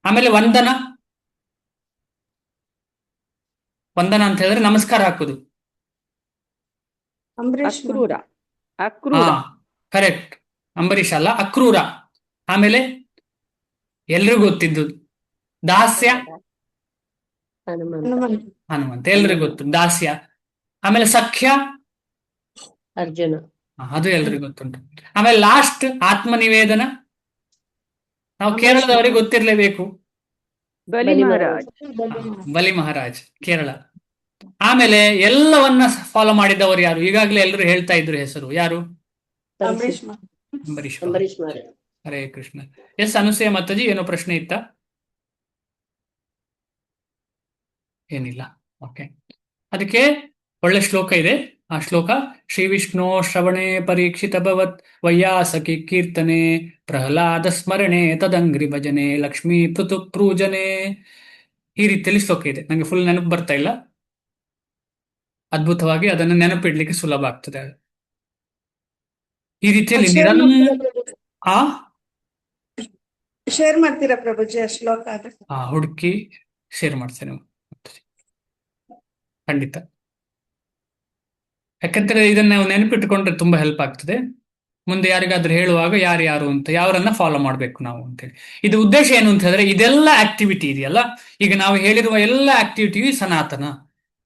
ಆಮೇಲೆ ವಂದನ ಅಂತ ಹೇಳಿದ್ರೆ ನಮಸ್ಕಾರ ಹಾಕುದು. ಅಂಬರೀಷ್. ಅಕ್ರೂರ. ಹಾ, ಅಕ್ರೂರ. ಕರೆಕ್ಟ್. ಅಂಬರೀಷ್ ಅಲ್ಲ, ಅಕ್ರೂರ. ಆಮೇಲೆ ಎಲ್ರಿಗೂ ಗೊತ್ತಿದ್ದು ದಾಸ್ಯ, ಹನುಮಂತ. ಹನುಮಂತ ಎಲ್ರಿಗೂ ಗೊತ್ತು, ದಾಸ್ಯ. ಆಮೇಲೆ ಸಖ್ಯ, ಅರ್ಜುನ. ಅದು ಎಲ್ರಿಗೂ ಗೊತ್ತುಂಟು. ಆಮೇಲೆ ಲಾಸ್ಟ್ ಆತ್ಮನಿವೇದನ. ನಾವು ಕೇರಳದವರಿಗೆ ಗೊತ್ತಿರ್ಲೇಬೇಕು, ಬಲಿ ಮಹಾರಾಜ್. ಬಲಿ ಮಹಾರಾಜ್, ಕೇರಳ. ಆಮೇಲೆ ಎಲ್ಲವನ್ನ ಫಾಲೋ ಮಾಡಿದವರು ಯಾರು? ಈಗಾಗಲೇ ಎಲ್ಲರೂ ಹೇಳ್ತಾ ಇದ್ರು ಹೆಸರು. ಯಾರು? ಅಂಬರೀಷ್. ಅಂಬರೀಷ್. ಅಂಬರೀಷ್ ಮಹಾರಾಜ್. ಹರೇ ಕೃಷ್ಣ. ಎಸ್ ಅನುಸೂಯ ಮಾತಾಜಿ, ಏನೋ ಪ್ರಶ್ನೆ ಇತ್ತ? ಏನಿಲ್ಲ. ಓಕೆ, ಅದಕ್ಕೆ ಒಳ್ಳೆ ಶ್ಲೋಕ ಇದೆ. ಆ ಶ್ಲೋಕ ಶ್ರೀ ವಿಷ್ಣು ಶ್ರವಣೆ ಪರೀಕ್ಷಿತ ಭವತ್ ವೈಯಾಸಕಿ ಕೀರ್ತನೆ ಪ್ರಹ್ಲಾದ ಸ್ಮರಣೆ ತದಂಗ್ರಿ ಭಜನೆ ಲಕ್ಷ್ಮೀ ಪೃಥು ಪೂಜನೆ. ಈ ರೀತಿಯಲ್ಲಿ ಶ್ಲೋಕ ಇದೆ. ನಂಗೆ ಫುಲ್ ನೆನಪು ಬರ್ತಾ ಇಲ್ಲ. ಅದ್ಭುತವಾಗಿ ಅದನ್ನು ನೆನಪಿಡ್ಲಿಕ್ಕೆ ಸುಲಭ ಆಗ್ತದೆ. ಈ ರೀತಿಯಲ್ಲಿ ಶೇರ್ ಮಾಡ್ತೀರಾ ಪ್ರಭುಜಿ ಆ ಶ್ಲೋಕ? ಹುಡುಕಿ ಶೇರ್ ಮಾಡ್ತೇನೆ ಖಂಡಿತ. ಯಾಕಂದ್ರೆ ಇದನ್ನ ನಾವು ನೆನಪಿಟ್ಟುಕೊಂಡ್ರೆ ತುಂಬಾ ಹೆಲ್ಪ್ ಆಗ್ತದೆ. ಮುಂದೆ ಯಾರಿಗಾದ್ರೂ ಹೇಳುವಾಗ ಯಾರು ಅಂತ, ಯಾರನ್ನ ಫಾಲೋ ಮಾಡ್ಬೇಕು ನಾವು ಅಂತೇಳಿ. ಇದು ಉದ್ದೇಶ ಏನು ಅಂತ ಹೇಳಿದ್ರೆ, ಇದೆಲ್ಲ ಆಕ್ಟಿವಿಟಿ ಇದೆಯಲ್ಲ, ಈಗ ನಾವು ಹೇಳಿರುವ ಎಲ್ಲ ಆಕ್ಟಿವಿಟಿಯು ಸನಾತನ,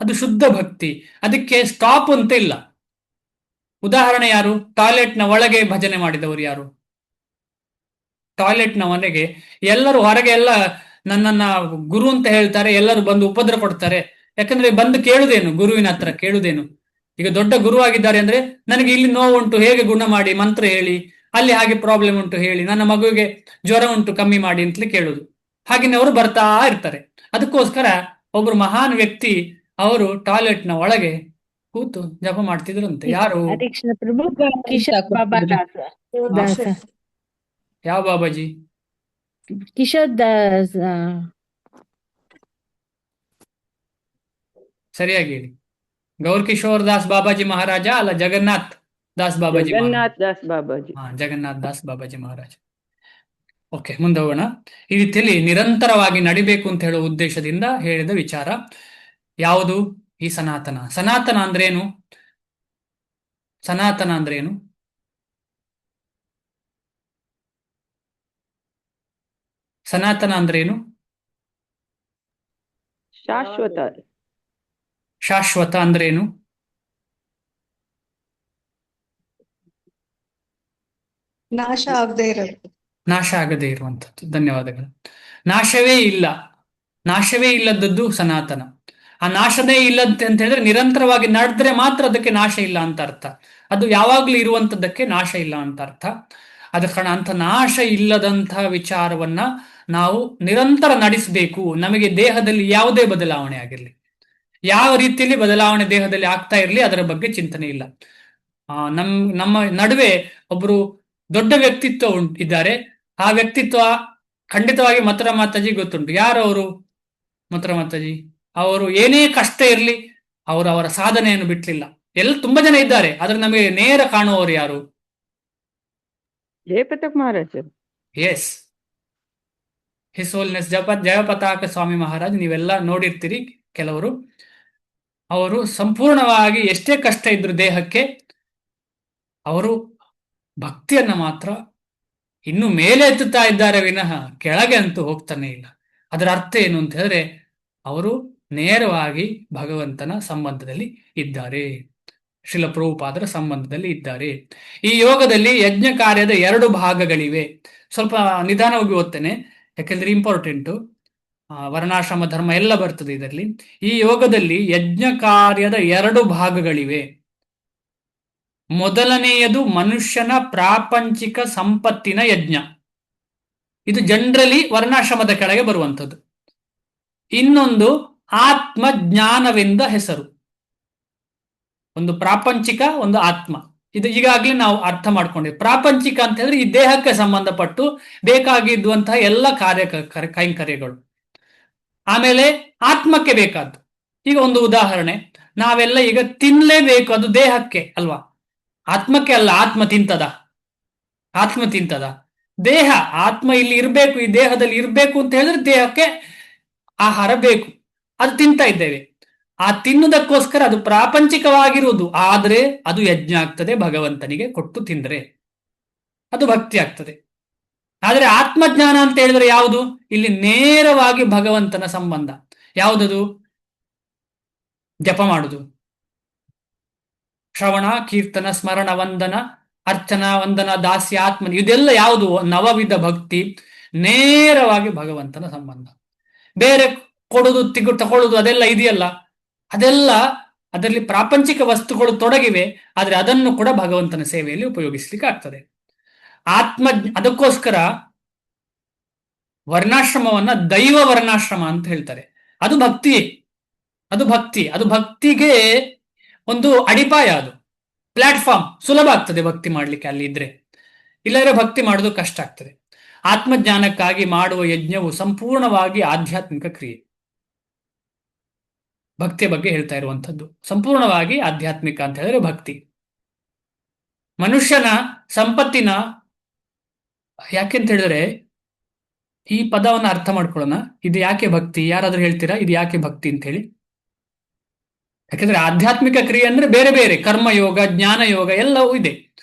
ಅದು ಶುದ್ಧ ಭಕ್ತಿ. ಅದಕ್ಕೆ ಸ್ಟಾಪ್ ಅಂತ ಇಲ್ಲ. ಉದಾಹರಣೆ ಯಾರು? ಟಾಯ್ಲೆಟ್ನ ಒಳಗೆ ಭಜನೆ ಮಾಡಿದವರು ಯಾರು? ಟಾಯ್ಲೆಟ್ನ ಮನೆಗೆ ಎಲ್ಲರೂ ಹೊರಗೆ ಎಲ್ಲ ನನ್ನನ್ನ ಗುರು ಅಂತ ಹೇಳ್ತಾರೆ, ಎಲ್ಲರೂ ಬಂದು ಉಪದ್ರ ಕೊಡ್ತಾರೆ. ಯಾಕಂದ್ರೆ ಬಂದು ಕೇಳುದೇನು, ಗುರುವಿನ ಹತ್ರ ಕೇಳುದೇನು? ಈಗ ದೊಡ್ಡ ಗುರು ಆಗಿದ್ದಾರೆ ಅಂದ್ರೆ ನನಗೆ ಇಲ್ಲಿ ನೋವುಂಟು, ಹೇಗೆ ಗುಣ ಮಾಡಿ, ಮಂತ್ರ ಹೇಳಿ, ಅಲ್ಲಿ ಹಾಗೆ ಪ್ರಾಬ್ಲಮ್ ಉಂಟು ಹೇಳಿ, ನನ್ನ ಮಗುವಿಗೆ ಜ್ವರ ಉಂಟು ಕಮ್ಮಿ ಮಾಡಿ ಅಂತಲೇ ಕೇಳುದು. ಹಾಗೆಯೇ ಅವರು ಬರ್ತಾ ಇರ್ತಾರೆ. ಅದಕ್ಕೋಸ್ಕರ ಒಬ್ರು ಮಹಾನ್ ವ್ಯಕ್ತಿ ಅವರು ಟಾಯ್ಲೆಟ್ನ ಒಳಗೆ ಕೂತು ಜಪ ಮಾಡ್ತಿದ್ರಂತೆ. ಯಾರು? ಹರೇ ಕೃಷ್ಣ ಪ್ರಭು. ಕಿಶೋರ್ ಬಾಬಾ ದಾಸ. ದಾಸ. ಯಾವ ಬಾಬಾಜಿ? ಕಿಶೋರ್ ದಾಸ್. ಸರಿಯಾಗಿ ಹೇಳಿ. ಗೌರ್ ಕಿಶೋರ್ ದಾಸ್ ಬಾಬಾಜಿ ಮಹಾರಾಜ ಅಲ್ಲ, ಜಗನ್ನಾಥ್ ದಾಸ್ ಬಾಬಾಜಿ ಮಹಾರಾಜ. ಜಗನ್ನಾಥ್ ದಾಸ್ ಬಾಬಾಜಿ. ಜಗನ್ನಾಥ್ ದಾಸ್ ಬಾಬಾಜಿ ಮಹಾರಾಜ. ಓಕೆ, ಮುಂದೆ ಹೋಗೋಣ. ಈ ರೀತಿಯಲ್ಲಿ ನಿರಂತರವಾಗಿ ನಡಿಬೇಕು ಅಂತ ಹೇಳುವ ಉದ್ದೇಶದಿಂದ ಹೇಳಿದ ವಿಚಾರ ಯಾವುದು? ಈ ಸನಾತನ. ಸನಾತನ ಅಂದ್ರೇನು? ಸನಾತನ ಅಂದ್ರೇನು? ಸನಾತನ ಅಂದ್ರೇನು? ಶಾಶ್ವತ. ಶಾಶ್ವತ ಅಂದ್ರೇನು? ನಾಶ ಆಗದೆ ಇರೋದು. ನಾಶ ಆಗದೇ ಇರುವಂಥದ್ದು. ಧನ್ಯವಾದಗಳು. ನಾಶವೇ ಇಲ್ಲ, ನಾಶವೇ ಇಲ್ಲದದ್ದು ಸನಾತನ. ಆ ನಾಶನೇ ಇಲ್ಲದಂತೆ ಅಂತ ಹೇಳಿದ್ರೆ ನಿರಂತರವಾಗಿ ನಡೆದ್ರೆ ಮಾತ್ರ ಅದಕ್ಕೆ ನಾಶ ಇಲ್ಲ ಅಂತ ಅರ್ಥ. ಅದು ಯಾವಾಗ್ಲೂ ಇರುವಂತದ್ದಕ್ಕೆ ನಾಶ ಇಲ್ಲ ಅಂತ ಅರ್ಥ. ಅದ ಕಾರಣ ಅಂತ ನಾಶ ಇಲ್ಲದಂತಹ ವಿಚಾರವನ್ನ ನಾವು ನಿರಂತರ ನಡೆಸಬೇಕು. ನಮಗೆ ದೇಹದಲ್ಲಿ ಯಾವುದೇ ಬದಲಾವಣೆ ಆಗಿರಲಿ, ಯಾವ ರೀತಿಯಲ್ಲಿ ಬದಲಾವಣೆ ದೇಹದಲ್ಲಿ ಆಗ್ತಾ ಇರಲಿ, ಅದರ ಬಗ್ಗೆ ಚಿಂತನೆ ಇಲ್ಲ. ನಮ್ಮ ನಡುವೆ ಒಬ್ರು ದೊಡ್ಡ ವ್ಯಕ್ತಿತ್ವ ಇದ್ದಾರೆ. ಆ ವ್ಯಕ್ತಿತ್ವ ಖಂಡಿತವಾಗಿ ಮಥುರಾ ಮಾತಾಜಿ ಗೊತ್ತುಂಟು. ಯಾರು ಅವರು? ಮಥುರಾ ಮಾತಾಜಿ ಅವರು ಏನೇ ಕಷ್ಟ ಇರಲಿ ಅವರು ಅವರ ಸಾಧನೆಯನ್ನು ಬಿಟ್ಲಿಲ್ಲ. ಎಲ್ಲ ತುಂಬಾ ಜನ ಇದ್ದಾರೆ, ಆದ್ರೆ ನಮಗೆ ನೇರ ಕಾಣುವವರು ಯಾರು? ಜಯಪತಾಕ್ Maharaj. S, his wholeness Jayapataka ಸ್ವಾಮಿ ಮಹಾರಾಜ್. ನೀವೆಲ್ಲ ನೋಡಿರ್ತೀರಿ ಕೆಲವರು. ಅವರು ಸಂಪೂರ್ಣವಾಗಿ ಎಷ್ಟೇ ಕಷ್ಟ ಇದ್ರು ದೇಹಕ್ಕೆ, ಅವರು ಭಕ್ತಿಯನ್ನ ಮಾತ್ರ ಇನ್ನು ಮೇಲೆ ಎತ್ತುತ್ತಾ ಇದ್ದಾರೆ ವಿನಃ ಕೆಳಗೆ ಅಂತೂ ಹೋಗ್ತಾನೆ ಇಲ್ಲ. ಅದರ ಅರ್ಥ ಏನು ಅಂತ ಹೇಳಿದ್ರೆ ಅವರು ನೇರವಾಗಿ ಭಗವಂತನ ಸಂಬಂಧದಲ್ಲಿ ಇದ್ದಾರೆ, ಶ್ರೀಲ ಪ್ರಭುಪಾದರ ಸಂಬಂಧದಲ್ಲಿ ಇದ್ದಾರೆ. ಈ ಯೋಗದಲ್ಲಿ ಯಜ್ಞ ಕಾರ್ಯದ 2 ಭಾಗಗಳಿವೆ. ಸ್ವಲ್ಪ ನಿಧಾನವಾಗಿ ಓದ್ತೇನೆ, ಯಾಕೆಂದ್ರೆ ಇಂಪಾರ್ಟೆಂಟು. ವರ್ಣಾಶ್ರಮ ಧರ್ಮ ಎಲ್ಲ ಬರ್ತದೆ ಇದರಲ್ಲಿ. ಈ ಯೋಗದಲ್ಲಿ ಯಜ್ಞ ಕಾರ್ಯದ 2 ಭಾಗಗಳಿವೆ. ಮೊದಲನೆಯದು ಮನುಷ್ಯನ ಪ್ರಾಪಂಚಿಕ ಸಂಪತ್ತಿನ ಯಜ್ಞ. ಇದು ಜನರಲಿ ವರ್ಣಾಶ್ರಮದ ಕೆಳಗೆ ಬರುವಂಥದ್ದು. ಇನ್ನೊಂದು ಆತ್ಮಜ್ಞಾನವೆಂದ ಹೆಸರು. ಒಂದು ಪ್ರಾಪಂಚಿಕ, ಒಂದು ಆತ್ಮ. ಇದು ಈಗಾಗಲೇ ನಾವು ಅರ್ಥ ಮಾಡ್ಕೊಂಡಿದ್ವಿ. ಪ್ರಾಪಂಚಿಕ ಅಂತ ಹೇಳಿದ್ರೆ ಈ ದೇಹಕ್ಕೆ ಸಂಬಂಧಪಟ್ಟು ಬೇಕಾಗಿದ್ದಂತಹ ಎಲ್ಲ ಕೈಂಕರ್ಯಗಳು. ಆಮೇಲೆ ಆತ್ಮಕ್ಕೆ ಬೇಕಾದ್ದು. ಈಗ ಒಂದು ಉದಾಹರಣೆ, ನಾವೆಲ್ಲ ಈಗ ತಿನ್ಲೇಬೇಕು, ಅದು ದೇಹಕ್ಕೆ ಅಲ್ವಾ, ಆತ್ಮಕ್ಕೆ ಅಲ್ಲ. ಆತ್ಮ ತಿಂತದ? ಆತ್ಮ ತಿಂತದ? ದೇಹ, ಆತ್ಮ ಇಲ್ಲಿ ಇರಬೇಕು, ಈ ದೇಹದಲ್ಲಿ ಇರಬೇಕು ಅಂತ ಹೇಳಿದ್ರೆ ದೇಹಕ್ಕೆ ಆಹಾರ ಬೇಕು, ಅದು ತಿಂತಾ ಇದ್ದೇವೆ. ಆ ತಿನ್ನುವುದಕ್ಕೋಸ್ಕರ ಅದು ಪ್ರಾಪಂಚಿಕವಾಗಿರುವುದು, ಆದ್ರೆ ಅದು ಯಜ್ಞ ಆಗ್ತದೆ. ಭಗವಂತನಿಗೆ ಕೊಟ್ಟು ತಿಂದ್ರೆ ಅದು ಭಕ್ತಿ ಆಗ್ತದೆ. ಆದ್ರೆ ಆತ್ಮಜ್ಞಾನ ಅಂತ ಹೇಳಿದ್ರೆ ಯಾವುದು? ಇಲ್ಲಿ ನೇರವಾಗಿ ಭಗವಂತನ ಸಂಬಂಧ. ಯಾವುದದು? ಜಪ ಮಾಡುದು, ಶ್ರವಣ, ಕೀರ್ತನ, ಸ್ಮರಣ, ವಂದನ, ಅರ್ಚನಾ, ವಂದನ, ದಾಸ್ಯ, ಆತ್ಮನ, ಇದೆಲ್ಲ ಯಾವುದು? ನವವಿಧ ಭಕ್ತಿ. ನೇರವಾಗಿ ಭಗವಂತನ ಸಂಬಂಧ. ಬೇರೆ ಕೊಡುದು, ತಗೊಳ್ಳುದು ಅದೆಲ್ಲ ಇದೆಯಲ್ಲ, ಅದೆಲ್ಲ ಅದರಲ್ಲಿ ಪ್ರಾಪಂಚಿಕ ವಸ್ತುಗಳು ತೊಡಗಿವೆ. ಆದ್ರೆ ಅದನ್ನು ಕೂಡ ಭಗವಂತನ ಸೇವೆಯಲ್ಲಿ ಉಪಯೋಗಿಸ್ಲಿಕ್ಕೆ ಆಗ್ತದೆ. ಅದಕ್ಕೋಸ್ಕರ ವರ್ಣಾಶ್ರಮವನ್ನ ದೈವ ವರ್ಣಾಶ್ರಮ ಅಂತ ಹೇಳ್ತಾರೆ. ಅದು ಭಕ್ತಿಯೇ, ಅದು ಭಕ್ತಿ. ಅದು ಭಕ್ತಿಗೆ ಒಂದು ಅಡಿಪಾಯ, ಅದು ಪ್ಲಾಟ್ಫಾರ್ಮ್. ಸುಲಭ ಆಗ್ತದೆ ಭಕ್ತಿ ಮಾಡ್ಲಿಕ್ಕೆ ಅಲ್ಲಿ ಇದ್ರೆ. ಇಲ್ಲದ್ರೆ ಭಕ್ತಿ ಮಾಡೋದು ಕಷ್ಟ ಆಗ್ತದೆ. ಆತ್ಮಜ್ಞಾನಕ್ಕಾಗಿ ಮಾಡುವ ಯಜ್ಞವು ಸಂಪೂರ್ಣವಾಗಿ ಆಧ್ಯಾತ್ಮಿಕ ಕ್ರಿಯೆ. ಭಕ್ತಿಯ ಬಗ್ಗೆ ಹೇಳ್ತಾ ಇರುವಂಥದ್ದು ಸಂಪೂರ್ಣವಾಗಿ ಆಧ್ಯಾತ್ಮಿಕ ಅಂತ ಹೇಳಿದ್ರೆ ಭಕ್ತಿ. ಮನುಷ್ಯನ ಸಂಪತ್ತಿನ, ಯಾಕೆಂತ ಹೇಳಿದ್ರೆ ಈ ಪದವನ್ನು ಅರ್ಥ ಮಾಡ್ಕೊಳ್ಳೋಣ. ಇದು ಯಾಕೆ ಭಕ್ತಿ? ಯಾರಾದ್ರೂ ಹೇಳ್ತೀರಾ ಇದು ಯಾಕೆ ಭಕ್ತಿ ಅಂತ ಹೇಳಿ? ಯಾಕಂದ್ರೆ ಆಧ್ಯಾತ್ಮಿಕ ಕ್ರಿಯೆ ಅಂದ್ರೆ ಬೇರೆ ಬೇರೆ ಕರ್ಮಯೋಗ, ಜ್ಞಾನ ಯೋಗ ಎಲ್ಲವೂ ಇದೆ.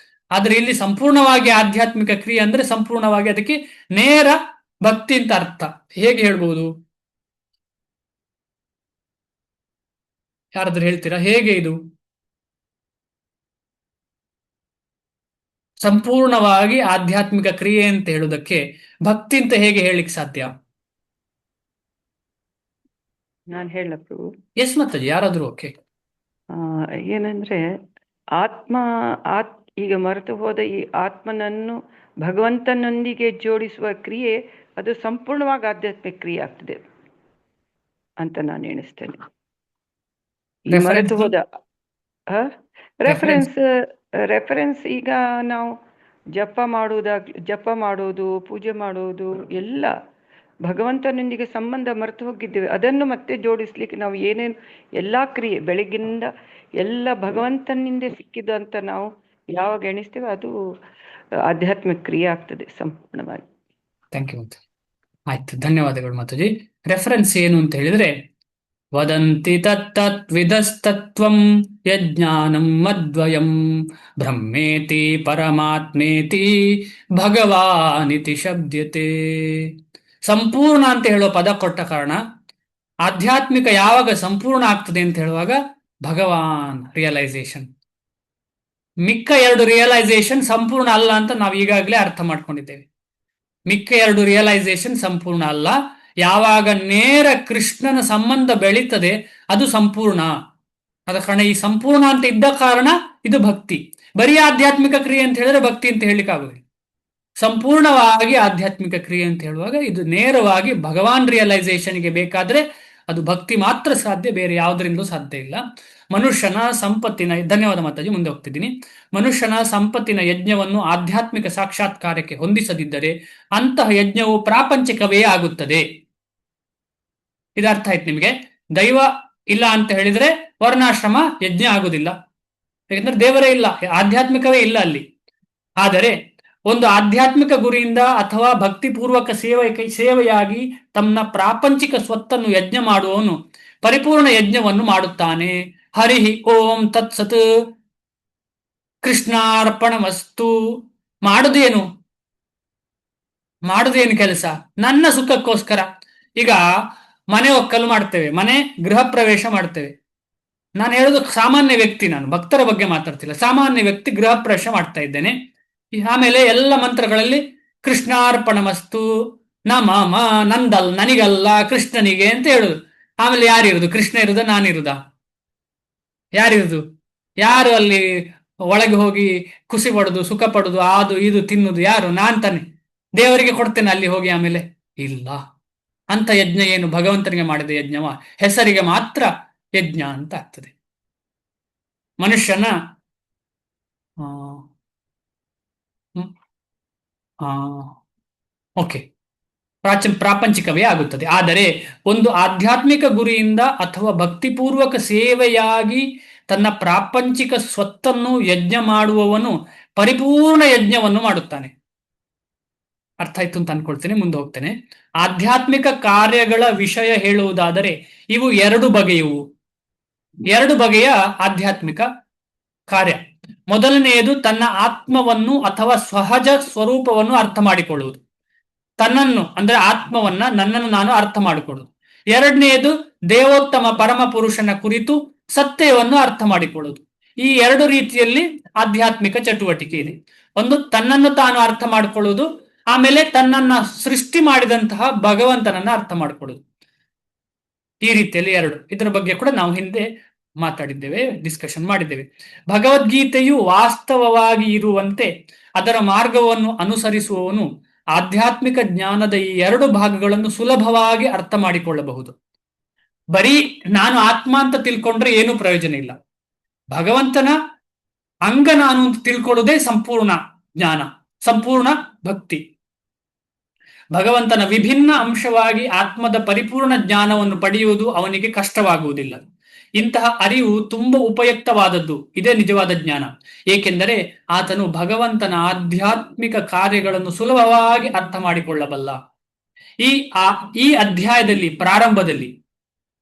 ಆದ್ರೆ ಇಲ್ಲಿ ಸಂಪೂರ್ಣವಾಗಿ ಆಧ್ಯಾತ್ಮಿಕ ಕ್ರಿಯೆ ಅಂದ್ರೆ ಸಂಪೂರ್ಣವಾಗಿ ಅದಕ್ಕೆ ನೇರ ಭಕ್ತಿ ಅಂತ ಅರ್ಥ. ಹೇಗೆ ಹೇಳ್ಬಹುದು? ಯಾರಾದ್ರೂ ಹೇಳ್ತೀರಾ ಹೇಗೆ ಇದು? ಸಂಪೂರ್ಣವಾಗಿ ಆಧ್ಯಾತ್ಮಿಕ ಕ್ರಿಯೆ ಅಂತ ಹೇಳುವುದಕ್ಕೆ ಭಕ್ತಿ ಅಂತ ಹೇಗೆ ಹೇಳಿಕ್ ಸಾಧ್ಯ? ನಾನು ಹೇಳ ಪ್ರಭು. ಎಸ್ ಮಾತಾಜಿ, ಯಾರಾದ್ರೂ ಓಕೆ. ಆ, ಏನಂದ್ರೆ ಆತ್ಮ ಈಗ ಮರೆತು ಹೋದ ಈ ಆತ್ಮನನ್ನು ಭಗವಂತನೊಂದಿಗೆ ಜೋಡಿಸುವ ಕ್ರಿಯೆ ಅದು ಸಂಪೂರ್ಣವಾಗಿ ಆಧ್ಯಾತ್ಮಿಕ ಕ್ರಿಯೆ ಆಗ್ತದೆ ಅಂತ ನಾನು ಎಣಿಸ್ತೇನೆ. ಈ ಮರೆತು ಹೋದ ರೆಫರೆನ್ಸ್ ಈಗ ನಾವು ಜಪ ಮಾಡೋದು, ಪೂಜೆ ಮಾಡೋದು ಎಲ್ಲ ಭಗವಂತನೊಂದಿಗೆ ಸಂಬಂಧ ಮರೆತು ಹೋಗಿದ್ದೇವೆ. ಅದನ್ನು ಮತ್ತೆ ಜೋಡಿಸ್ಲಿಕ್ಕೆ ನಾವು ಏನೇನು ಎಲ್ಲಾ ಕ್ರಿಯೆ ಬೆಳಗ್ಗಿನಿಂದ ಎಲ್ಲ ಭಗವಂತನಿಂದ ಸಿಕ್ಕಿದ್ದು ಅಂತ ನಾವು ಯಾವಾಗ ಎಣಿಸ್ತೇವೆ ಅದು ಆಧ್ಯಾತ್ಮಿಕ ಕ್ರಿಯೆ ಆಗ್ತದೆ ಸಂಪೂರ್ಣವಾಗಿ. Thank you. ಆಯ್ತು, ಧನ್ಯವಾದಗಳು ಮಾತಾಜಿ. ರೆಫರೆನ್ಸ್ ಏನು ಅಂತ ಹೇಳಿದ್ರೆ, ವದಂತಿ ತತ್ತತ್ವಿದಸ್ತತ್ವಂ ಯಜ್ಞಾನಂ ಮದ್ವಯಂ ಬ್ರಹ್ಮೇತಿ ಪರಮಾತ್ಮೇತಿ ಭಗವಾನಿತಿ ಶಬ್ದ್ಯತೆ. ಸಂಪೂರ್ಣ ಅಂತ ಹೇಳುವ ಪದ ಕೊಟ್ಟ ಕಾರಣ ಆಧ್ಯಾತ್ಮಿಕ ಯಾವಾಗ ಸಂಪೂರ್ಣ ಆಗ್ತದೆ ಅಂತ ಹೇಳುವಾಗ ಭಗವಾನ್ ರಿಯಲೈಸೇಷನ್. ಮಿಕ್ಕ ಎರಡು ರಿಯಲೈಸೇಷನ್ ಸಂಪೂರ್ಣ ಅಲ್ಲ ಅಂತ ನಾವು ಈಗಾಗಲೇ ಅರ್ಥ ಮಾಡ್ಕೊಂಡಿದ್ದೇವೆ. ಮಿಕ್ಕ ಎರಡು ರಿಯಲೈಸೇಷನ್ ಸಂಪೂರ್ಣ ಅಲ್ಲ. ಯಾವಾಗ ನೇರ ಕೃಷ್ಣನ ಸಂಬಂಧ ಬೆಳೀತದೆ ಅದು ಸಂಪೂರ್ಣ. ಆದ ಕಾರಣ ಈ ಸಂಪೂರ್ಣ ಅಂತ ಇದ್ದ ಕಾರಣ ಇದು ಭಕ್ತಿ. ಬರೀ ಆಧ್ಯಾತ್ಮಿಕ ಕ್ರಿಯೆ ಅಂತ ಹೇಳಿದ್ರೆ ಭಕ್ತಿ ಅಂತ ಹೇಳಲಿಕ್ಕಾಗುದಿಲ್ಲ. ಸಂಪೂರ್ಣವಾಗಿ ಆಧ್ಯಾತ್ಮಿಕ ಕ್ರಿಯೆ ಅಂತ ಹೇಳುವಾಗ ಇದು ನೇರವಾಗಿ ಭಗವಾನ್ ರಿಯಲೈಸೇಷನ್ಗೆ ಬೇಕಾದ್ರೆ ಅದು ಭಕ್ತಿ ಮಾತ್ರ ಸಾಧ್ಯ, ಬೇರೆ ಯಾವುದರಿಂದಲೂ ಸಾಧ್ಯ ಇಲ್ಲ. ಮನುಷ್ಯನ ಸಂಪತ್ತಿನ, ಧನ್ಯವಾದ ಮಾತಾಜಿ, ಮುಂದೆ ಹೋಗ್ತಿದ್ದೀನಿ. ಮನುಷ್ಯನ ಸಂಪತ್ತಿನ ಯಜ್ಞವನ್ನು ಆಧ್ಯಾತ್ಮಿಕ ಸಾಕ್ಷಾತ್ಕಾರಕ್ಕೆ ಹೊಂದಿಸದಿದ್ದರೆ ಅಂತಹ ಯಜ್ಞವು ಪ್ರಾಪಂಚಿಕವೇ ಆಗುತ್ತದೆ. ಇದು ಅರ್ಥ ಆಯ್ತು ನಿಮಗೆ? ದೈವ ಇಲ್ಲ ಅಂತ ಹೇಳಿದ್ರೆ ವರ್ಣಾಶ್ರಮ ಯಜ್ಞ ಆಗುದಿಲ್ಲ, ಯಾಕಂದ್ರೆ ದೇವರೇ ಇಲ್ಲ, ಆಧ್ಯಾತ್ಮಿಕವೇ ಇಲ್ಲ ಅಲ್ಲಿ. ಆದರೆ ಒಂದು ಆಧ್ಯಾತ್ಮಿಕ ಗುರಿಯಿಂದ ಅಥವಾ ಭಕ್ತಿಪೂರ್ವಕ ಸೇವೆಯಾಗಿ ತನ್ನ ಪ್ರಾಪಂಚಿಕ ಸ್ವತ್ತನ್ನು ಯಜ್ಞ ಮಾಡುವವನು ಪರಿಪೂರ್ಣ ಯಜ್ಞವನ್ನು ಮಾಡುತ್ತಾನೆ. ಹರಿ ಓಂ ತತ್ಸತ್, ಕೃಷ್ಣಾರ್ಪಣಮಸ್ತು. ಮಾಡುದೇನು ಕೆಲಸ? ನನ್ನ ಸುಖಕ್ಕೋಸ್ಕರ. ಈಗ ಮನೆ ಒಕ್ಕಲು ಮಾಡ್ತೇವೆ, ಮನೆ ಗೃಹ ಪ್ರವೇಶ ಮಾಡ್ತೇವೆ. ನಾನು ಹೇಳೋದು ಸಾಮಾನ್ಯ ವ್ಯಕ್ತಿ, ನಾನು ಭಕ್ತರ ಬಗ್ಗೆ ಮಾತಾಡ್ತಿಲ್ಲ. ಸಾಮಾನ್ಯ ವ್ಯಕ್ತಿ ಗೃಹ ಪ್ರವೇಶ ಮಾಡ್ತಾ ಇದ್ದೇನೆ. ಆಮೇಲೆ ಎಲ್ಲ ಮಂತ್ರಗಳಲ್ಲಿ ಕೃಷ್ಣಾರ್ಪಣಮಸ್ತು, ನಮ ನನಗಲ್ಲ ಕೃಷ್ಣನಿಗೆ ಅಂತ ಹೇಳುದು. ಆಮೇಲೆ ಯಾರಿರುದು? ಕೃಷ್ಣ ಇರುದ, ನಾನಿರುದ? ಯಾರಿರುದು? ಯಾರು ಅಲ್ಲಿ ಒಳಗೆ ಹೋಗಿ ಖುಷಿ ಪಡುದು, ಸುಖ ಪಡುದು, ಅದು ಇದು ತಿನ್ನುದು ಯಾರು? ನಾನ್ ತಾನೆ. ದೇವರಿಗೆ ಕೊಡ್ತೇನೆ ಅಲ್ಲಿ ಹೋಗಿ? ಆಮೇಲೆ ಇಲ್ಲ. ಅಂತ ಯಜ್ಞ ಏನು ಭಗವಂತನಿಗೆ ಮಾಡಿದ ಯಜ್ಞವ? ಹೆಸರಿಗೆ ಮಾತ್ರ ಯಜ್ಞ ಅಂತ ಆಗ್ತದೆ. ಮನುಷ್ಯನ ಓಕೆ, ಪ್ರಾಪಂಚಿಕವೇ ಆಗುತ್ತದೆ. ಆದರೆ ಒಂದು ಆಧ್ಯಾತ್ಮಿಕ ಗುರಿಯಿಂದ ಅಥವಾ ಭಕ್ತಿಪೂರ್ವಕ ಸೇವೆಯಾಗಿ ತನ್ನ ಪ್ರಾಪಂಚಿಕ ಸ್ವತ್ತನ್ನು ಯಜ್ಞ ಮಾಡುವವನು ಪರಿಪೂರ್ಣ ಯಜ್ಞವನ್ನು ಮಾಡುತ್ತಾನೆ. ಅರ್ಥ ಆಯ್ತು ಅಂತ ಅನ್ಕೊಳ್ತೇನೆ, ಮುಂದೆ ಹೋಗ್ತೇನೆ. ಆಧ್ಯಾತ್ಮಿಕ ಕಾರ್ಯಗಳ ವಿಷಯ ಹೇಳುವುದಾದರೆ ಇವು ಎರಡು ಬಗೆಯ ಆಧ್ಯಾತ್ಮಿಕ ಕಾರ್ಯ. ಮೊದಲನೆಯದು ತನ್ನ ಆತ್ಮವನ್ನು ಅಥವಾ ಸಹಜ ಸ್ವರೂಪವನ್ನು ಅರ್ಥ ಮಾಡಿಕೊಳ್ಳುವುದು. ತನ್ನನ್ನು ಅಂದ್ರೆ ಆತ್ಮವನ್ನ, ನನ್ನನ್ನು ನಾನು ಅರ್ಥ ಮಾಡಿಕೊಳ್ಳುವುದು. ಎರಡನೆಯದು ದೇವೋತ್ತಮ ಪರಮ ಪುರುಷನ ಕುರಿತು ಸತ್ಯವನ್ನು ಅರ್ಥ ಮಾಡಿಕೊಳ್ಳುವುದು. ಈ ಎರಡು ರೀತಿಯಲ್ಲಿ ಆಧ್ಯಾತ್ಮಿಕ ಚಟುವಟಿಕೆ ಇದೆ. ಒಂದು ತನ್ನನ್ನು ತಾನು ಅರ್ಥ ಮಾಡಿಕೊಳ್ಳುವುದು, ಆಮೇಲೆ ತನ್ನನ್ನ ಸೃಷ್ಟಿ ಮಾಡಿದಂತಹ ಭಗವಂತನನ್ನ ಅರ್ಥ ಮಾಡಿಕೊಳ್ಳುವುದು. ಈ ರೀತಿಯಲ್ಲಿ ಎರಡು. ಇದರ ಬಗ್ಗೆ ಕೂಡ ನಾವು ಹಿಂದೆ ಮಾತಾಡಿದ್ದೇವೆ, ಡಿಸ್ಕಷನ್ ಮಾಡಿದ್ದೇವೆ. ಭಗವದ್ಗೀತೆಯು ವಾಸ್ತವವಾಗಿ ಇರುವಂತೆ ಅದರ ಮಾರ್ಗವನ್ನು ಅನುಸರಿಸುವವನು ಆಧ್ಯಾತ್ಮಿಕ ಜ್ಞಾನದ ಈ ಎರಡು ಭಾಗಗಳನ್ನು ಸುಲಭವಾಗಿ ಅರ್ಥ ಮಾಡಿಕೊಳ್ಳಬಹುದು. ಬರೀ ನಾನು ಆತ್ಮ ಅಂತ ತಿಳ್ಕೊಂಡ್ರೆ ಏನು ಪ್ರಯೋಜನ ಇಲ್ಲ. ಭಗವಂತನ ಅಂಗ ನಾನು ಅಂತ ತಿಳ್ಕೊಳ್ಳುವುದೇ ಸಂಪೂರ್ಣ ಜ್ಞಾನ, ಸಂಪೂರ್ಣ ಭಕ್ತಿ. ಭಗವಂತನ ವಿಭಿನ್ನ ಅಂಶವಾಗಿ ಆತ್ಮದ ಪರಿಪೂರ್ಣ ಜ್ಞಾನವನ್ನು ಪಡೆಯುವುದು ಅವನಿಗೆ ಕಷ್ಟವಾಗುವುದಿಲ್ಲ. ಇಂತಹ ಅರಿವು ತುಂಬಾ ಉಪಯುಕ್ತವಾದದ್ದು. ಇದೇ ನಿಜವಾದ ಜ್ಞಾನ. ಏಕೆಂದರೆ ಆತನು ಭಗವಂತನ ಆಧ್ಯಾತ್ಮಿಕ ಕಾರ್ಯಗಳನ್ನು ಸುಲಭವಾಗಿ ಅರ್ಥ ಮಾಡಿಕೊಳ್ಳಬಲ್ಲ.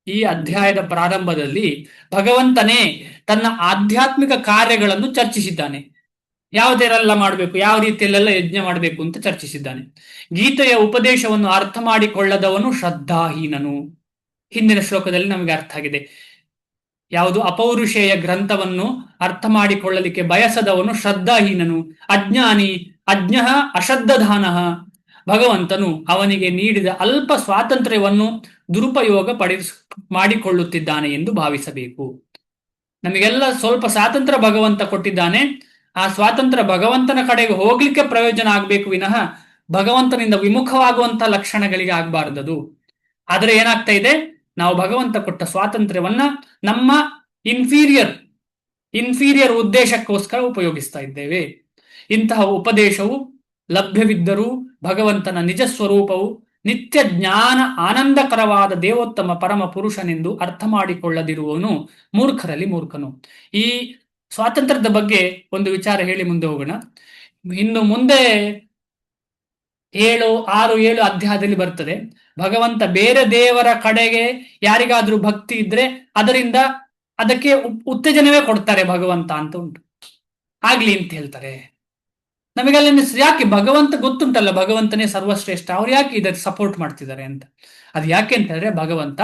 ಈ ಅಧ್ಯಾಯದ ಪ್ರಾರಂಭದಲ್ಲಿ ಭಗವಂತನೇ ತನ್ನ ಆಧ್ಯಾತ್ಮಿಕ ಕಾರ್ಯಗಳನ್ನು ಚರ್ಚಿಸಿದ್ದಾನೆ. ಯಾವುದೆಲ್ಲ ಮಾಡಬೇಕು, ಯಾವ ರೀತಿಯಲ್ಲೆಲ್ಲ ಯಜ್ಞ ಮಾಡಬೇಕು ಅಂತ ಚರ್ಚಿಸಿದ್ದಾನೆ. ಗೀತೆಯ ಉಪದೇಶವನ್ನು ಅರ್ಥ ಮಾಡಿಕೊಳ್ಳದವನು ಶ್ರದ್ಧಾಹೀನನು. ಹಿಂದಿನ ಶ್ಲೋಕದಲ್ಲಿ ನಮಗೆ ಅರ್ಥ ಆಗಿದೆ. ಯಾವುದು ಅಪೌರುಷೇಯ ಗ್ರಂಥವನ್ನು ಅರ್ಥ ಮಾಡಿಕೊಳ್ಳಲಿಕ್ಕೆ ಬಯಸದವನು ಶ್ರದ್ಧಾಹೀನನು, ಅಜ್ಞಾನಿ, ಅಜ್ಞ ಅಶ್ರದ್ಧಾನಃ. ಭಗವಂತನು ಅವನಿಗೆ ನೀಡಿದ ಅಲ್ಪ ಸ್ವಾತಂತ್ರ್ಯವನ್ನು ದುರುಪಯೋಗ ಮಾಡಿಕೊಳ್ಳುತ್ತಿದ್ದಾನೆ ಎಂದು ಭಾವಿಸಬೇಕು. ನಮಗೆಲ್ಲ ಸ್ವಲ್ಪ ಸ್ವಾತಂತ್ರ್ಯ ಭಗವಂತ ಕೊಟ್ಟಿದ್ದಾನೆ. ಆ ಸ್ವಾತಂತ್ರ್ಯ ಭಗವಂತನ ಕಡೆಗೆ ಹೋಗ್ಲಿಕ್ಕೆ ಪ್ರಯೋಜನ ಆಗ್ಬೇಕು ವಿನಃ ಭಗವಂತನಿಂದ ವಿಮುಖವಾಗುವಂತ ಲಕ್ಷಣಗಳಿಗೆ ಆಗ್ಬಾರ್ದದು. ಆದ್ರೆ ಏನಾಗ್ತಾ ಇದೆ, ನಾವು ಭಗವಂತ ಕೊಟ್ಟ ಸ್ವಾತಂತ್ರ್ಯವನ್ನ ನಮ್ಮ ಇನ್ಫೀರಿಯರ್ ಉದ್ದೇಶಕ್ಕೋಸ್ಕರ ಉಪಯೋಗಿಸ್ತಾ ಇದ್ದೇವೆ. ಇಂತಹ ಉಪದೇಶವು ಲಭ್ಯವಿದ್ದರೂ ಭಗವಂತನ ನಿಜ ಸ್ವರೂಪವು ನಿತ್ಯ ಜ್ಞಾನ ಆನಂದಕರವಾದ ದೇವೋತ್ತಮ ಪರಮ ಪುರುಷನೆಂದು ಅರ್ಥ ಮಾಡಿಕೊಳ್ಳದಿರುವವನು ಮೂರ್ಖರಲ್ಲಿ ಮೂರ್ಖನು. ಈ ಸ್ವಾತಂತ್ರ್ಯದ ಬಗ್ಗೆ ಒಂದು ವಿಚಾರ ಹೇಳಿ ಮುಂದೆ ಹೋಗೋಣ. ಇನ್ನು ಮುಂದೆ 6 ಅಧ್ಯಾಯದಲ್ಲಿ ಬರ್ತದೆ, ಭಗವಂತ ಬೇರೆ ದೇವರ ಕಡೆಗೆ ಯಾರಿಗಾದ್ರೂ ಭಕ್ತಿ ಇದ್ರೆ ಅದಕ್ಕೆ ಉತ್ತೇಜನವೇ ಕೊಡ್ತಾರೆ ಭಗವಂತ ಅಂತ ಉಂಟು, ಆಗ್ಲಿ ಅಂತ ಹೇಳ್ತಾರೆ. ನಮಗೆಲ್ಲ ಯಾಕೆ ಭಗವಂತ ಗೊತ್ತುಂಟಲ್ಲ, ಭಗವಂತನೇ ಸರ್ವಶ್ರೇಷ್ಠ, ಅವ್ರು ಯಾಕೆ ಇದಕ್ಕೆ ಸಪೋರ್ಟ್ ಮಾಡ್ತಿದ್ದಾರೆ ಅಂತ. ಅದು ಯಾಕೆ ಅಂತ ಹೇಳಿದ್ರೆ ಭಗವಂತ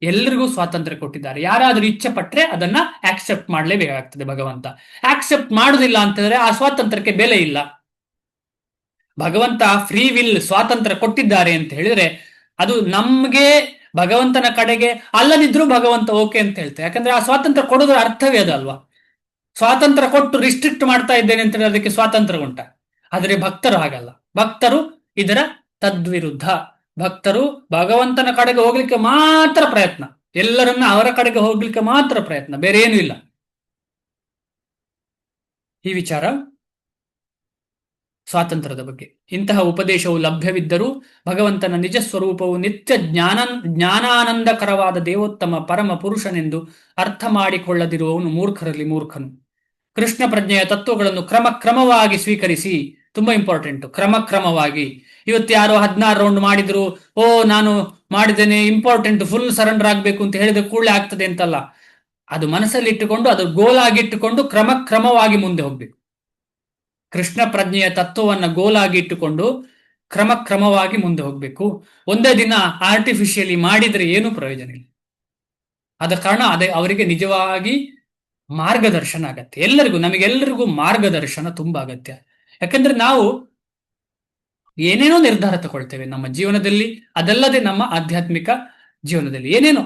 ಎಲ್ಲರಿಗೂ ಸ್ವಾತಂತ್ರ್ಯ ಕೊಟ್ಟಿದ್ದಾರೆ. ಯಾರಾದ್ರೂ ಇಚ್ಛೆ ಪಟ್ರೆ ಅದನ್ನ ಆಕ್ಸೆಪ್ಟ್ ಮಾಡ್ಲೇಬೇಕಾಗ್ತದೆ. ಭಗವಂತ ಆಕ್ಸೆಪ್ಟ್ ಮಾಡುದಿಲ್ಲ ಅಂತಂದ್ರೆ ಆ ಸ್ವಾತಂತ್ರ್ಯಕ್ಕೆ ಬೆಲೆ ಇಲ್ಲ. ಭಗವಂತ ಫ್ರೀ ವಿಲ್ ಸ್ವಾತಂತ್ರ್ಯ ಕೊಟ್ಟಿದ್ದಾರೆ ಅಂತ ಹೇಳಿದ್ರೆ ಅದು ನಮ್ಗೆ ಭಗವಂತನ ಕಡೆಗೆ ಅಲ್ಲದಿದ್ರೂ ಭಗವಂತ ಓಕೆ ಅಂತ ಹೇಳ್ತಾರೆ. ಯಾಕಂದ್ರೆ ಆ ಸ್ವಾತಂತ್ರ್ಯ ಕೊಡೋದ್ರ ಅರ್ಥವೇ ಅದಲ್ವಾ. ಸ್ವಾತಂತ್ರ್ಯ ಕೊಟ್ಟು ರಿಸ್ಟ್ರಿಕ್ಟ್ ಮಾಡ್ತಾ ಇದ್ದೇನೆ ಅಂತ ಹೇಳಿದ್ರೆ ಅದಕ್ಕೆ ಸ್ವಾತಂತ್ರ್ಯ ಉಂಟ. ಆದರೆ ಭಕ್ತರು ಹಾಗಲ್ಲ. ಭಕ್ತರು ಇದರ ತದ್ವಿರುದ್ಧ. ಭಕ್ತರು ಭಗವಂತನ ಕಡೆಗೆ ಹೋಗ್ಲಿಕ್ಕೆ ಮಾತ್ರ ಪ್ರಯತ್ನ, ಎಲ್ಲರನ್ನ ಅವರ ಕಡೆಗೆ ಹೋಗ್ಲಿಕ್ಕೆ ಮಾತ್ರ ಪ್ರಯತ್ನ, ಬೇರೆ ಏನೂ ಇಲ್ಲ. ಈ ವಿಚಾರ ಸ್ವಾತಂತ್ರ್ಯದ ಬಗ್ಗೆ. ಇಂತಹ ಉಪದೇಶವು ಲಭ್ಯವಿದ್ದರೂ ಭಗವಂತನ ನಿಜ ಸ್ವರೂಪವು ನಿತ್ಯ ಜ್ಞಾನಾನಂದಕರವಾದ ದೇವೋತ್ತಮ ಪರಮ ಪುರುಷನೆಂದು ಅರ್ಥ ಮಾಡಿಕೊಳ್ಳದಿರುವವನು ಮೂರ್ಖರಲ್ಲಿ ಮೂರ್ಖನು. ಕೃಷ್ಣ ಪ್ರಜ್ಞೆಯ ತತ್ವಗಳನ್ನು ಕ್ರಮವಾಗಿ ಸ್ವೀಕರಿಸಿ. ತುಂಬಾ ಇಂಪಾರ್ಟೆಂಟ್, ಕ್ರಮವಾಗಿ. ಇವತ್ತು ಯಾರೋ 16 ರೌಂಡ್ ಮಾಡಿದ್ರು, ನಾನು ಮಾಡಿದ್ದೇನೆ, ಇಂಪಾರ್ಟೆಂಟ್, ಫುಲ್ ಸರೆಂಡರ್ ಆಗ್ಬೇಕು ಅಂತ ಹೇಳಿದ್ರೆ ಕೂಡಲೇ ಆಗ್ತದೆ ಅಂತಲ್ಲ. ಅದು ಮನಸ್ಸಲ್ಲಿ ಇಟ್ಟುಕೊಂಡು, ಅದು ಗೋಲಾಗಿಟ್ಟುಕೊಂಡು ಕ್ರಮವಾಗಿ ಮುಂದೆ ಹೋಗ್ಬೇಕು. ಕೃಷ್ಣ ಪ್ರಜ್ಞೆಯ ತತ್ವವನ್ನ ಗೋಲಾಗಿ ಇಟ್ಟುಕೊಂಡು ಕ್ರಮವಾಗಿ ಮುಂದೆ ಹೋಗ್ಬೇಕು. ಒಂದೇ ದಿನ ಆರ್ಟಿಫಿಷಿಯಲಿ ಮಾಡಿದ್ರೆ ಏನು ಪ್ರಯೋಜನ ಇಲ್ಲ. ಆದ ಕಾರಣ ಅವರಿಗೆ ನಿಜವಾಗಿ ಮಾರ್ಗದರ್ಶನ ಅಗತ್ಯ. ನಮಗೆಲ್ಲರಿಗೂ ಮಾರ್ಗದರ್ಶನ ತುಂಬಾ ಅಗತ್ಯ. ಯಾಕಂದ್ರೆ ನಾವು ಏನೇನೋ ನಿರ್ಧಾರ ತಗೊಳ್ತೇವೆ ನಮ್ಮ ಜೀವನದಲ್ಲಿ, ಅದಲ್ಲದೆ ನಮ್ಮ ಆಧ್ಯಾತ್ಮಿಕ ಜೀವನದಲ್ಲಿ ಏನೇನೋ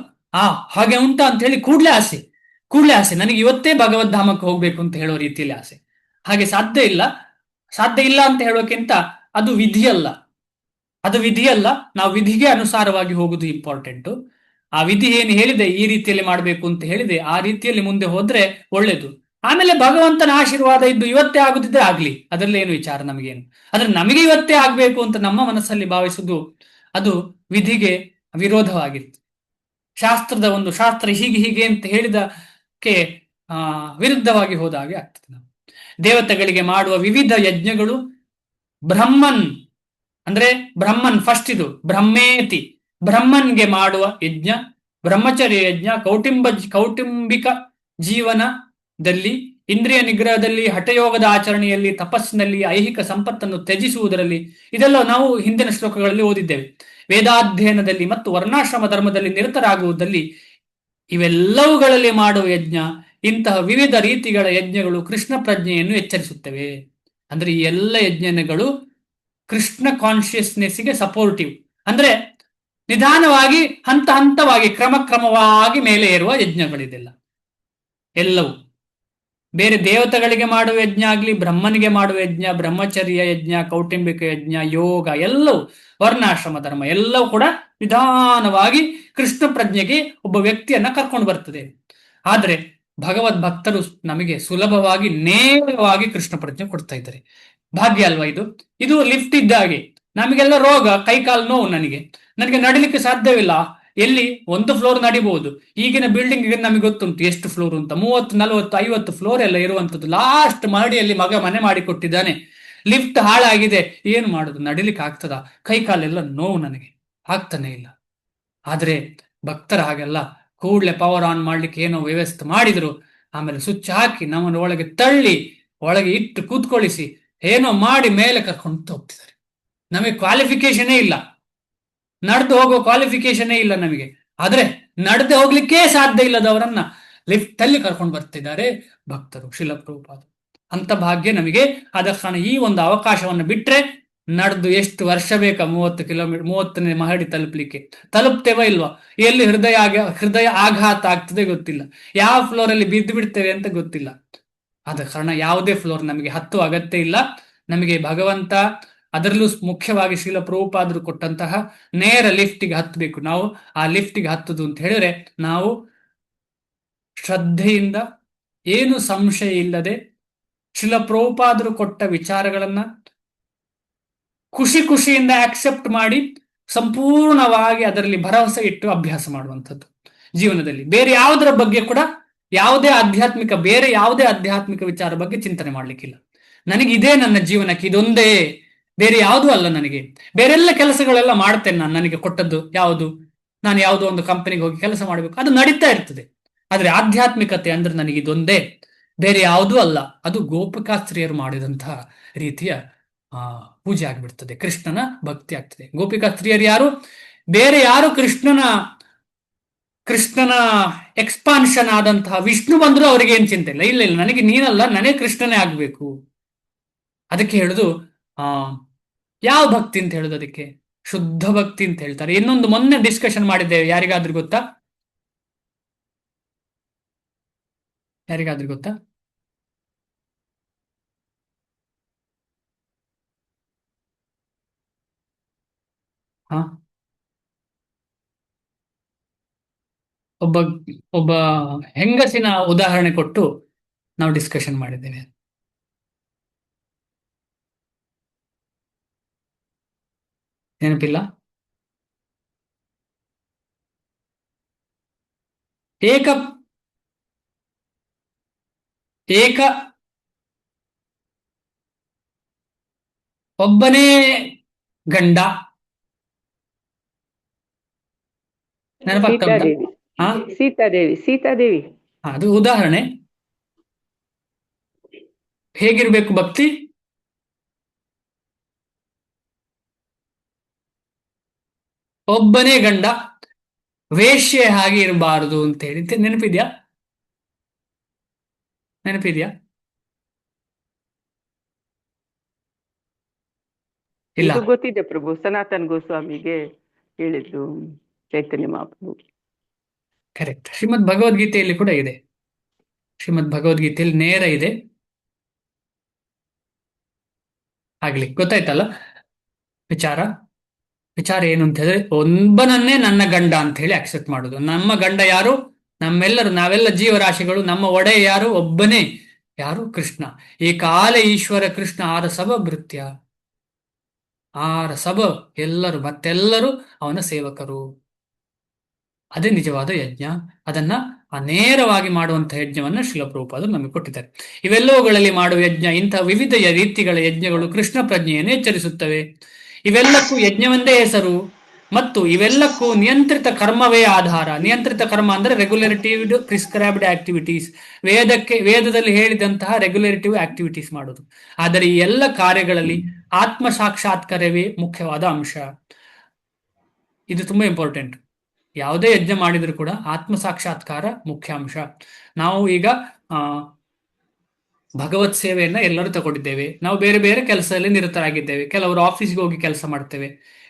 ಹಾಗೆ ಉಂಟಾ ಅಂತ ಹೇಳಿ ಕೂಡ್ಲೇ ಆಸೆ, ನನಗೆ ಇವತ್ತೇ ಭಗವದ್ಧಾಮಕ್ಕೆ ಹೋಗ್ಬೇಕು ಅಂತ ಹೇಳೋ ರೀತಿಯಲ್ಲಿ ಆಸೆ. ಹಾಗೆ ಸಾಧ್ಯ ಇಲ್ಲ ಅಂತ ಹೇಳೋಕ್ಕಿಂತ ಅದು ವಿಧಿಯಲ್ಲ. ನಾವು ವಿಧಿಗೆ ಅನುಸಾರವಾಗಿ ಹೋಗುದು ಇಂಪಾರ್ಟೆಂಟು. ಆ ವಿಧಿ ಏನು ಹೇಳಿದೆ, ಈ ರೀತಿಯಲ್ಲಿ ಮಾಡಬೇಕು ಅಂತ ಹೇಳಿದೆ, ಆ ರೀತಿಯಲ್ಲಿ ಮುಂದೆ ಹೋದ್ರೆ ಒಳ್ಳೇದು. ಆಮೇಲೆ ಭಗವಂತನ ಆಶೀರ್ವಾದ ಇದ್ದು ಇವತ್ತೇ ಆಗುದಿದ್ರೆ ಆಗ್ಲಿ, ಅದರಲ್ಲಿ ಏನು ವಿಚಾರ ನಮಗೇನು. ಆದ್ರೆ ನಮಗೆ ಇವತ್ತೇ ಆಗ್ಬೇಕು ಅಂತ ನಮ್ಮ ಮನಸ್ಸಲ್ಲಿ ಭಾವಿಸುದು ಅದು ವಿಧಿಗೆ ವಿರೋಧವಾಗಿತ್ತು. ಶಾಸ್ತ್ರ ಹೀಗೆ ಅಂತ ಹೇಳಿದಕ್ಕೆ ವಿರುದ್ಧವಾಗಿ ಹೋದ ಹಾಗೆ ಆಗ್ತದೆ. ನಾವು ದೇವತೆಗಳಿಗೆ ಮಾಡುವ ವಿವಿಧ ಯಜ್ಞಗಳು ಬ್ರಹ್ಮನ್ ಫಸ್ಟ್, ಇದು ಬ್ರಹ್ಮೇತಿ, ಬ್ರಹ್ಮನ್ಗೆ ಮಾಡುವ ಯಜ್ಞ, ಬ್ರಹ್ಮಚರ್ಯ ಯಜ್ಞ, ಕೌಟುಂಬಿಕ ಜೀವನದಲ್ಲಿ, ಇಂದ್ರಿಯ ನಿಗ್ರಹದಲ್ಲಿ, ಹಠಯೋಗದ ಆಚರಣೆಯಲ್ಲಿ, ತಪಸ್ಸಿನಲ್ಲಿ, ಐಹಿಕ ಸಂಪತ್ತನ್ನು ತ್ಯಜಿಸುವುದರಲ್ಲಿ, ಇದೆಲ್ಲ ನಾವು ಹಿಂದಿನ ಶ್ಲೋಕಗಳಲ್ಲಿ ಓದಿದ್ದೇವೆ. ವೇದಾಧ್ಯಯನದಲ್ಲಿ ಮತ್ತು ವರ್ಣಾಶ್ರಮ ಧರ್ಮದಲ್ಲಿ ನಿರತರಾಗುವುದಲ್ಲಿ, ಇವೆಲ್ಲವುಗಳಲ್ಲಿ ಮಾಡುವ ಯಜ್ಞ, ಇಂತಹ ವಿವಿಧ ರೀತಿಗಳ ಯಜ್ಞಗಳು ಕೃಷ್ಣ ಪ್ರಜ್ಞೆಯನ್ನು ಎಚ್ಚರಿಸುತ್ತವೆ. ಅಂದ್ರೆ ಈ ಎಲ್ಲ ಯಜ್ಞಗಳು ಕೃಷ್ಣ ಕಾನ್ಶಿಯಸ್ನೆಸ್ಗೆ ಸಪೋರ್ಟಿವ್. ಅಂದ್ರೆ ನಿಧಾನವಾಗಿ ಹಂತವಾಗಿ ಕ್ರಮವಾಗಿ ಮೇಲೆ ಏರುವ ಯಜ್ಞಗಳಿದೆಲ್ಲ. ಎಲ್ಲವೂ ಬೇರೆ ದೇವತೆಗಳಿಗೆ ಮಾಡುವ ಯಜ್ಞ ಆಗ್ಲಿ, ಬ್ರಹ್ಮನಿಗೆ ಮಾಡುವ ಯಜ್ಞ, ಬ್ರಹ್ಮಚರ್ಯ ಯಜ್ಞ, ಕೌಟುಂಬಿಕ ಯಜ್ಞ, ಯೋಗ, ಎಲ್ಲವೂ ವರ್ಣಾಶ್ರಮ ಧರ್ಮ ಎಲ್ಲವೂ ಕೂಡ ನಿಧಾನವಾಗಿ ಕೃಷ್ಣ ಪ್ರಜ್ಞೆಗೆ ಒಬ್ಬ ವ್ಯಕ್ತಿಯನ್ನ ಕರ್ಕೊಂಡು ಬರ್ತದೆ. ಆದ್ರೆ ಭಗವದ್ ಭಕ್ತರು ನಮಗೆ ಸುಲಭವಾಗಿ ನೇರವಾಗಿ ಕೃಷ್ಣ ಪ್ರಜ್ಞೆ ಕೊಡ್ತಾ ಇದ್ದಾರೆ. ಭಾಗ್ಯ ಅಲ್ವಾ ಇದು ಲಿಫ್ಟ್ ಇದ್ದಾಗೆ. ನಮಗೆಲ್ಲ ರೋಗ, ಕೈಕಾಲು ನೋವು, ನನಗೆ ನಡಿಲಿಕ್ಕೆ ಸಾಧ್ಯವಿಲ್ಲ. ಎಲ್ಲಿ 1 ಫ್ಲೋರ್ ನಡಿಬಹುದು. ಈಗಿನ ಬಿಲ್ಡಿಂಗ್ ನಮಗೆ ಗೊತ್ತುಂಟು ಎಷ್ಟು ಫ್ಲೋರ್ ಅಂತ, 30, 40, 50 ಫ್ಲೋರ್ ಎಲ್ಲ ಇರುವಂತದ್ದು. ಲಾಸ್ಟ್ ಮಹಡಿಯಲ್ಲಿ ಮನೆ ಮಾಡಿಕೊಟ್ಟಿದ್ದಾನೆ. ಲಿಫ್ಟ್ ಹಾಳಾಗಿದೆ, ಏನು ಮಾಡುದು, ನಡಿಲಿಕ್ಕೆ ಆಗ್ತದ? ಕೈಕಾಲೆಲ್ಲ ನೋವು, ನನಗೆ ಆಗ್ತಾನೆ ಇಲ್ಲ. ಆದ್ರೆ ಭಕ್ತರ ಹಾಗೆಲ್ಲ ಕೂಡ್ಲೆ ಪವರ್ ಆನ್ ಮಾಡ್ಲಿಕ್ಕೆ ಏನೋ ವ್ಯವಸ್ಥೆ ಮಾಡಿದ್ರು, ಆಮೇಲೆ ಸ್ವಿಚ್ ಹಾಕಿ ನಮ್ಮನ್ನು ಒಳಗೆ ತಳ್ಳಿ ಒಳಗೆ ಇಟ್ಟು ಕೂತ್ಕೊಳ್ಳಿಸಿ ಏನೋ ಮಾಡಿ ಮೇಲೆ ಕರ್ಕೊಂಡು ಹೋಗ್ತಿದ್ದಾರೆ. ನಮಗೆ ಕ್ವಾಲಿಫಿಕೇಶನೇ ಇಲ್ಲ, ನಡೆದು ಹೋಗೋ ಕ್ವಾಲಿಫಿಕೇಶನೇ ಇಲ್ಲ ನಮಗೆ. ಆದ್ರೆ ನಡೆದು ಹೋಗ್ಲಿಕ್ಕೇ ಸಾಧ್ಯ ಇಲ್ಲದವರನ್ನ ಲಿಫ್ಟ್ ಅಲ್ಲಿ ಕರ್ಕೊಂಡು ಬರ್ತಿದ್ದಾರೆ ಭಕ್ತರು ಶಿಲ ಪ್ರಭುಪಾದ. ಅಂತ ಭಾಗ್ಯ ನಮಗೆ. ಆದ ಕಾರಣ ಈ ಒಂದು ಅವಕಾಶವನ್ನು ಬಿಟ್ರೆ ನಡೆದು ಎಷ್ಟು ವರ್ಷ ಬೇಕಾ 30 ಕಿಲೋಮೀಟರ್ 30ನೇ ಮಹಡಿ ತಲುಪ್ತೇವ ಇಲ್ವಾ? ಎಲ್ಲಿ ಹೃದಯ ಆಘಾತ ಆಗ್ತದೆ ಗೊತ್ತಿಲ್ಲ, ಯಾವ ಫ್ಲೋರ್ ಅಲ್ಲಿ ಬಿದ್ದು ಬಿಡ್ತೇವೆ ಅಂತ ಗೊತ್ತಿಲ್ಲ. ಆದ ಕಾರಣ ಯಾವುದೇ ಫ್ಲೋರ್ ನಮಗೆ ಹತ್ತುವ ಅಗತ್ಯ ಇಲ್ಲ. ನಮಗೆ ಭಗವಂತ, ಅದರಲ್ಲೂ ಮುಖ್ಯವಾಗಿ ಶ್ರೀಲ ಪ್ರಭುಪಾದರು ಕೊಟ್ಟಂತಹ ನೇರ ಲಿಫ್ಟಿಗೆ ಹತ್ತಬೇಕು. ನಾವು ಆ ಲಿಫ್ಟಿಗೆ ಹತ್ತುದು ಅಂತ ಹೇಳಿದ್ರೆ ನಾವು ಶ್ರದ್ಧೆಯಿಂದ, ಏನು ಸಂಶಯ ಇಲ್ಲದೆ ಶ್ರೀಲ ಪ್ರಭುಪಾದರು ಕೊಟ್ಟ ವಿಚಾರಗಳನ್ನ ಖುಷಿಯಿಂದ ಆಕ್ಸೆಪ್ಟ್ ಮಾಡಿ ಸಂಪೂರ್ಣವಾಗಿ ಅದರಲ್ಲಿ ಭರವಸೆ ಇಟ್ಟು ಅಭ್ಯಾಸ ಮಾಡುವಂಥದ್ದು ಜೀವನದಲ್ಲಿ. ಬೇರೆ ಯಾವುದರ ಬಗ್ಗೆ ಕೂಡ ಬೇರೆ ಯಾವುದೇ ಆಧ್ಯಾತ್ಮಿಕ ವಿಚಾರ ಬಗ್ಗೆ ಚಿಂತನೆ ಮಾಡ್ಲಿಕ್ಕಿಲ್ಲ. ನನಗಿದೇ ನನ್ನ ಜೀವನಕ್ಕೆ, ಇದೊಂದೇ, ಬೇರೆ ಯಾವುದೂ ಅಲ್ಲ ನನಗೆ. ಬೇರೆಲ್ಲ ಕೆಲಸಗಳೆಲ್ಲ ಮಾಡ್ತೇನೆ ನಾನು, ನನಗೆ ಕೊಟ್ಟದ್ದು ಯಾವುದು, ನಾನು ಯಾವುದೋ ಒಂದು ಕಂಪನಿಗೆ ಹೋಗಿ ಕೆಲಸ ಮಾಡಬೇಕು, ಅದು ನಡೀತಾ ಇರ್ತದೆ. ಆದ್ರೆ ಆಧ್ಯಾತ್ಮಿಕತೆ ಅಂದ್ರೆ ನನಗೆ ಇದೊಂದೇ, ಬೇರೆ ಯಾವುದೂ ಅಲ್ಲ. ಅದು ಗೋಪಿಕಾಸ್ತ್ರೀಯರು ಮಾಡಿದಂತಹ ರೀತಿಯ ಪೂಜೆ ಆಗಿಬಿಡ್ತದೆ, ಕೃಷ್ಣನ ಭಕ್ತಿ ಆಗ್ತದೆ. ಗೋಪಿಕಾಸ್ತ್ರೀಯರು ಯಾರು? ಬೇರೆ ಯಾರು ಕೃಷ್ಣನ ಎಕ್ಸ್ಪಾನ್ಷನ್ ಆದಂತಹ ವಿಷ್ಣು ಬಂದ್ರು ಅವ್ರಿಗೆ ಏನ್ ಚಿಂತೆ ಇಲ್ಲ. ಇಲ್ಲ ನನಗೆ ನೀನಲ್ಲ, ನನಗೆ ಕೃಷ್ಣನೇ ಆಗ್ಬೇಕು. ಅದಕ್ಕೆ ಹೇಳುದು ಯಾವ ಭಕ್ತಿ ಅಂತ ಹೇಳುದು? ಅದಕ್ಕೆ ಶುದ್ಧ ಭಕ್ತಿ ಅಂತ ಹೇಳ್ತಾರೆ. ಇನ್ನೊಂದು ಮೊನ್ನೆ ಡಿಸ್ಕಷನ್ ಮಾಡಿದ್ದೇವೆ, ಯಾರಿಗಾದ್ರೂ ಗೊತ್ತಾ? ಒಬ್ಬ ಹೆಂಗಸಿನ ಉದಾಹರಣೆ ಕೊಟ್ಟು ನಾವು ಡಿಸ್ಕಷನ್ ಮಾಡಿದ್ದೇವೆ. ನೆನಪಿಲ್ಲ? ಒಬ್ಬನೇ ಗಂಡ. ನೆನಪಾಗ್ತಾ ಉಂಟಾ? ಸೀತಾದೇವಿ. ಅದು ಉದಾಹರಣೆ. ಹೇಗಿರ್ಬೇಕು ಭಕ್ತಿ? ಒಬ್ಬನೇ ಗಂಡ, ವೇಶ್ಯೆ ಹಾಗೆ ಇರಬಾರದು ಅಂತ ಹೇಳಿ. ನೆನಪಿದ್ಯಾ? ಇಲ್ಲ, ಗೊತ್ತಿದೆ ಪ್ರಭು, ಸನಾತನ್ ಗೋಸ್ವಾಮಿಗೆ ಹೇಳಿದ್ದು ಚೈತನ್ಯ ಮಹಾಪ್ರಭು. ಕರೆಕ್ಟ್. ಶ್ರೀಮದ್ ಭಗವದ್ಗೀತೆಯಲ್ಲಿ ಕೂಡ ಇದೆ. ಶ್ರೀಮದ್ ಭಗವದ್ಗೀತೆಯಲ್ಲಿ ನೇರ ಇದೆ. ಆಗ್ಲಿ, ಗೊತ್ತಾಯ್ತಲ್ಲ ವಿಚಾರ ಏನು ಅಂತ ಹೇಳಿದ್ರೆ, ಒಬ್ಬನನ್ನೇ ನನ್ನ ಗಂಡ ಅಂತ ಹೇಳಿ ಅಕ್ಸೆಪ್ಟ್ ಮಾಡುದು. ನಮ್ಮ ಗಂಡ ಯಾರು? ನಾವೆಲ್ಲ ಜೀವರಾಶಿಗಳು. ನಮ್ಮ ಒಡೆಯ ಯಾರು? ಒಬ್ಬನೇ. ಯಾರು? ಕೃಷ್ಣ. ಈ ಕಾಲ ಈಶ್ವರ ಕೃಷ್ಣ ಆರಸಭ ಭೃತ್ಯ. ಆರಸಭ ಎಲ್ಲರೂ, ಮತ್ತೆಲ್ಲರೂ ಅವನ ಸೇವಕರು. ಅದೇ ನಿಜವಾದ ಯಜ್ಞ. ಅದನ್ನ ನೇರವಾಗಿ ಮಾಡುವಂತಹ ಯಜ್ಞವನ್ನ ಶ್ರೀಲ ಪ್ರಭುಪಾದರು ನಮಗೆ ಕೊಟ್ಟಿದ್ದಾರೆ. ಇವೆಲ್ಲವುಗಳಲ್ಲಿ ಮಾಡುವ ಯಜ್ಞ, ಇಂತಹ ವಿವಿಧ ರೀತಿಗಳ ಯಜ್ಞಗಳು ಕೃಷ್ಣ ಪ್ರಜ್ಞೆಯನ್ನು ಎಚ್ಚರಿಸುತ್ತವೆ. ಇವೆಲ್ಲಕ್ಕೂ ಯಜ್ಞವೆಂದೇ ಹೆಸರು. ಮತ್ತು ಇವೆಲ್ಲಕ್ಕೂ ನಿಯಂತ್ರಿತ ಕರ್ಮವೇ ಆಧಾರ. ನಿಯಂತ್ರಿತ ಕರ್ಮ ಅಂದ್ರೆ ರೆಗ್ಯುಲೇಟಿವ್ ಪ್ರಿಸ್ಕ್ರೈಬ್ಡ್ ಆಕ್ಟಿವಿಟೀಸ್. ವೇದದಲ್ಲಿ ಹೇಳಿದಂತಹ ರೆಗ್ಯುಲೇಟಿವ್ ಆಕ್ಟಿವಿಟೀಸ್ ಮಾಡೋದು. ಆದರೆ ಈ ಎಲ್ಲ ಕಾರ್ಯಗಳಲ್ಲಿ ಆತ್ಮ ಸಾಕ್ಷಾತ್ಕಾರವೇ ಮುಖ್ಯವಾದ ಅಂಶ. ಇದು ತುಂಬಾ ಇಂಪಾರ್ಟೆಂಟ್. ಯಾವುದೇ ಯಜ್ಞ ಮಾಡಿದ್ರು ಕೂಡ ಆತ್ಮ ಸಾಕ್ಷಾತ್ಕಾರ ಮುಖ್ಯ ಅಂಶ. ನಾವು ಈಗ ಭಗವತ್ ಸೇವೆಯನ್ನ ಎಲ್ಲರೂ ತಗೊಂಡಿದ್ದೇವೆ. ನಾವು ಬೇರೆ ಬೇರೆ ಕೆಲಸದಲ್ಲಿ ನಿರತರಾಗಿದ್ದೇವೆ. ಕೆಲವರು ಆಫೀಸ್ಗೆ ಹೋಗಿ ಕೆಲಸ ಮಾಡ್ತೇವೆ,